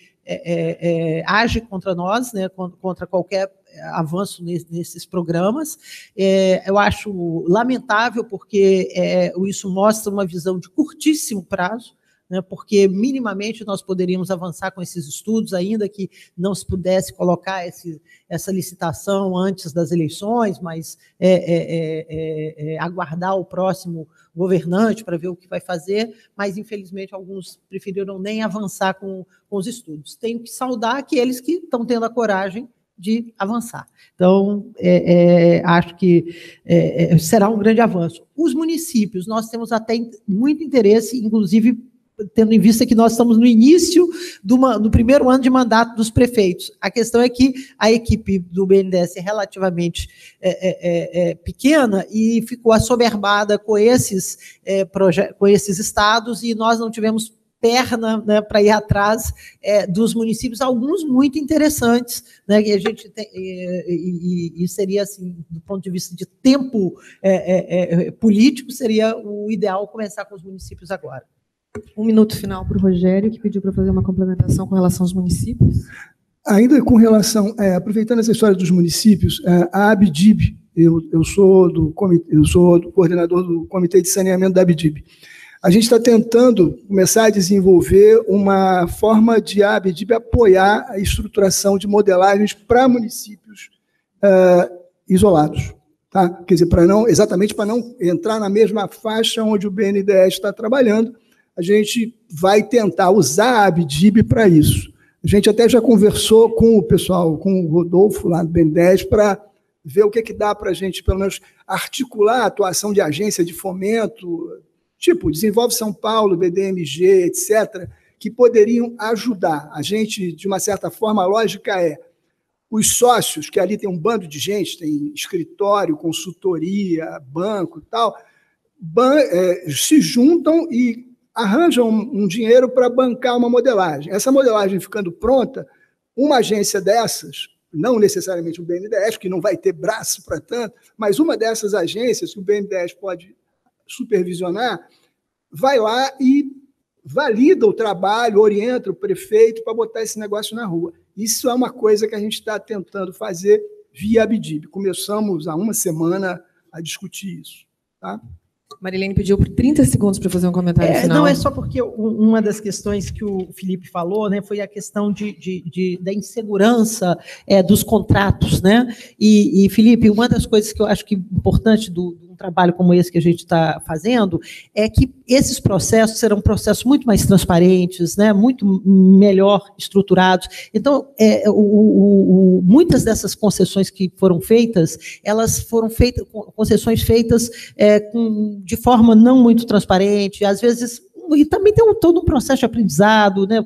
age contra nós, né, contra qualquer avanço nesses programas. Eu acho lamentável, porque isso mostra uma visão de curtíssimo prazo, né, porque minimamente nós poderíamos avançar com esses estudos, ainda que não se pudesse colocar essa licitação antes das eleições, mas aguardar o próximo governante para ver o que vai fazer, mas, infelizmente, alguns preferiram nem avançar com os estudos. Tenho que saudar aqueles que estão tendo a coragem de avançar. Então, acho que será um grande avanço. Os municípios, nós temos até muito interesse, inclusive, tendo em vista que nós estamos no início do primeiro ano de mandato dos prefeitos. A questão é que a equipe do BNDES é relativamente pequena e ficou assoberbada com esses estados, e nós não tivemos perna, né, para ir atrás dos municípios, alguns muito interessantes, né, que a gente tem, e seria, assim, do ponto de vista de tempo político, seria o ideal começar com os municípios agora. 1 minuto final para o Rogério, que pediu para fazer uma complementação com relação aos municípios. Ainda com relação, aproveitando essa história dos municípios, a ABDIB, eu sou do coordenador do Comitê de Saneamento da ABDIB. A gente está tentando começar a desenvolver uma forma de a ABDIB apoiar a estruturação de modelagens para municípios isolados. Tá? Quer dizer, exatamente para não entrar na mesma faixa onde o BNDES está trabalhando, a gente vai tentar usar a ABDIB para isso. A gente até já conversou com o pessoal, com o Rodolfo, lá do BNDES, para ver o que dá para a gente, pelo menos, articular a atuação de agência de fomento, tipo Desenvolve São Paulo, BDMG, etc., que poderiam ajudar. A gente, de uma certa forma, a lógica os sócios, que ali tem um bando de gente, tem escritório, consultoria, banco e tal, se juntam e arranjam um dinheiro para bancar uma modelagem. Essa modelagem ficando pronta, uma agência dessas, não necessariamente o BNDES, que não vai ter braço para tanto, mas uma dessas agências que o BNDES pode supervisionar, vai lá e valida o trabalho, orienta o prefeito para botar esse negócio na rua. Isso é uma coisa que a gente está tentando fazer via ABDIB. Começamos há uma semana a discutir isso. Tá? Marilene pediu por 30 segundos para fazer um comentário final. Não, é só porque uma das questões que o Felipe falou, né, foi a questão da insegurança dos contratos, né? E, Felipe, uma das coisas que eu acho que é importante de um trabalho como esse que a gente está fazendo é que esses processos serão processos muito mais transparentes, né, muito melhor estruturados. Então, muitas dessas concessões que foram feitas, elas foram feitas, concessões feitas de forma não muito transparente, às vezes, e também tem todo um processo de aprendizado, né?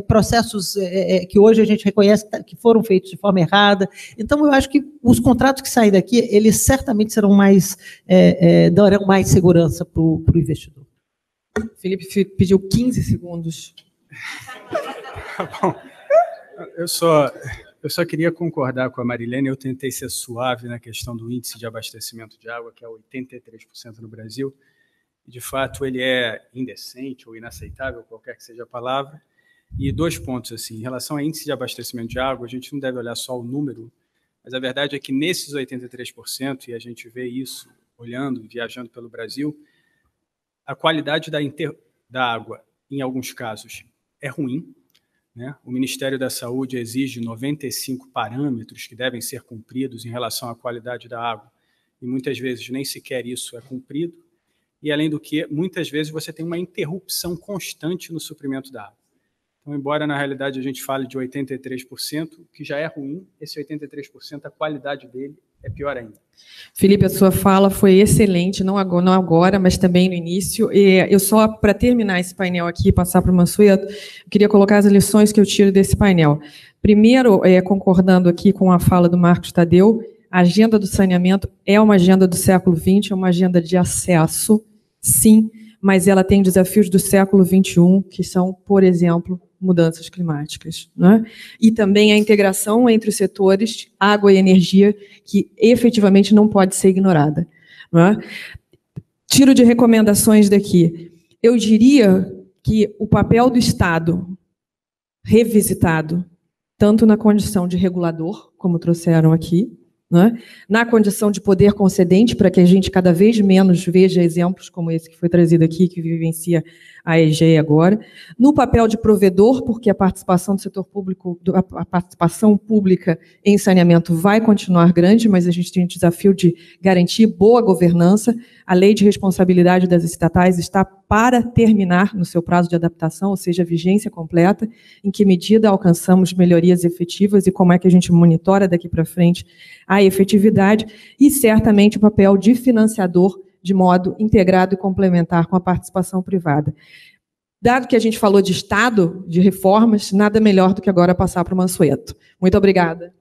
Processos que hoje a gente reconhece que foram feitos de forma errada. Então, eu acho que os contratos que saem daqui, eles certamente serão darão mais segurança para o investidor. Felipe pediu 15 segundos. Bom, eu só Eu só queria concordar com a Marilene, eu tentei ser suave na questão do índice de abastecimento de água, que é 83% no Brasil, e de fato ele é indecente ou inaceitável, qualquer que seja a palavra. E 2 pontos, assim, em relação ao índice de abastecimento de água, a gente não deve olhar só o número, mas a verdade é que nesses 83%, e a gente vê isso olhando e viajando pelo Brasil, a qualidade da água, em alguns casos, é ruim, né? O Ministério da Saúde exige 95 parâmetros que devem ser cumpridos em relação à qualidade da água, e muitas vezes nem sequer isso é cumprido, e além do que, muitas vezes você tem uma interrupção constante no suprimento da água. Então, embora na realidade a gente fale de 83%, que já é ruim, esse 83%, a qualidade dele é pior ainda. Felipe, a sua fala foi excelente, não agora, mas também no início. E eu só, para terminar esse painel aqui, passar para o Mansueto, queria colocar as lições que eu tiro desse painel. Primeiro, concordando aqui com a fala do Marcos Tadeu, a agenda do saneamento é uma agenda do século XX, é uma agenda de acesso, sim, mas ela tem desafios do século XXI, que são, por exemplo, mudanças climáticas, né? E também a integração entre os setores água e energia, que efetivamente não pode ser ignorada, né? Tiro de recomendações daqui. Eu diria que o papel do Estado revisitado, tanto na condição de regulador, como trouxeram aqui, né? Na condição de poder concedente, para que a gente cada vez menos veja exemplos como esse que foi trazido aqui, que vivencia a EGE agora, no papel de provedor, porque a participação do setor público, a participação pública em saneamento vai continuar grande, mas a gente tem o desafio de garantir boa governança. A lei de responsabilidade das estatais está para terminar no seu prazo de adaptação, ou seja, vigência completa, em que medida alcançamos melhorias efetivas e como é que a gente monitora daqui para frente a efetividade, e certamente o papel de financiador de modo integrado e complementar com a participação privada. Dado que a gente falou de Estado, de reformas, nada melhor do que agora passar para o Mansueto. Muito obrigada.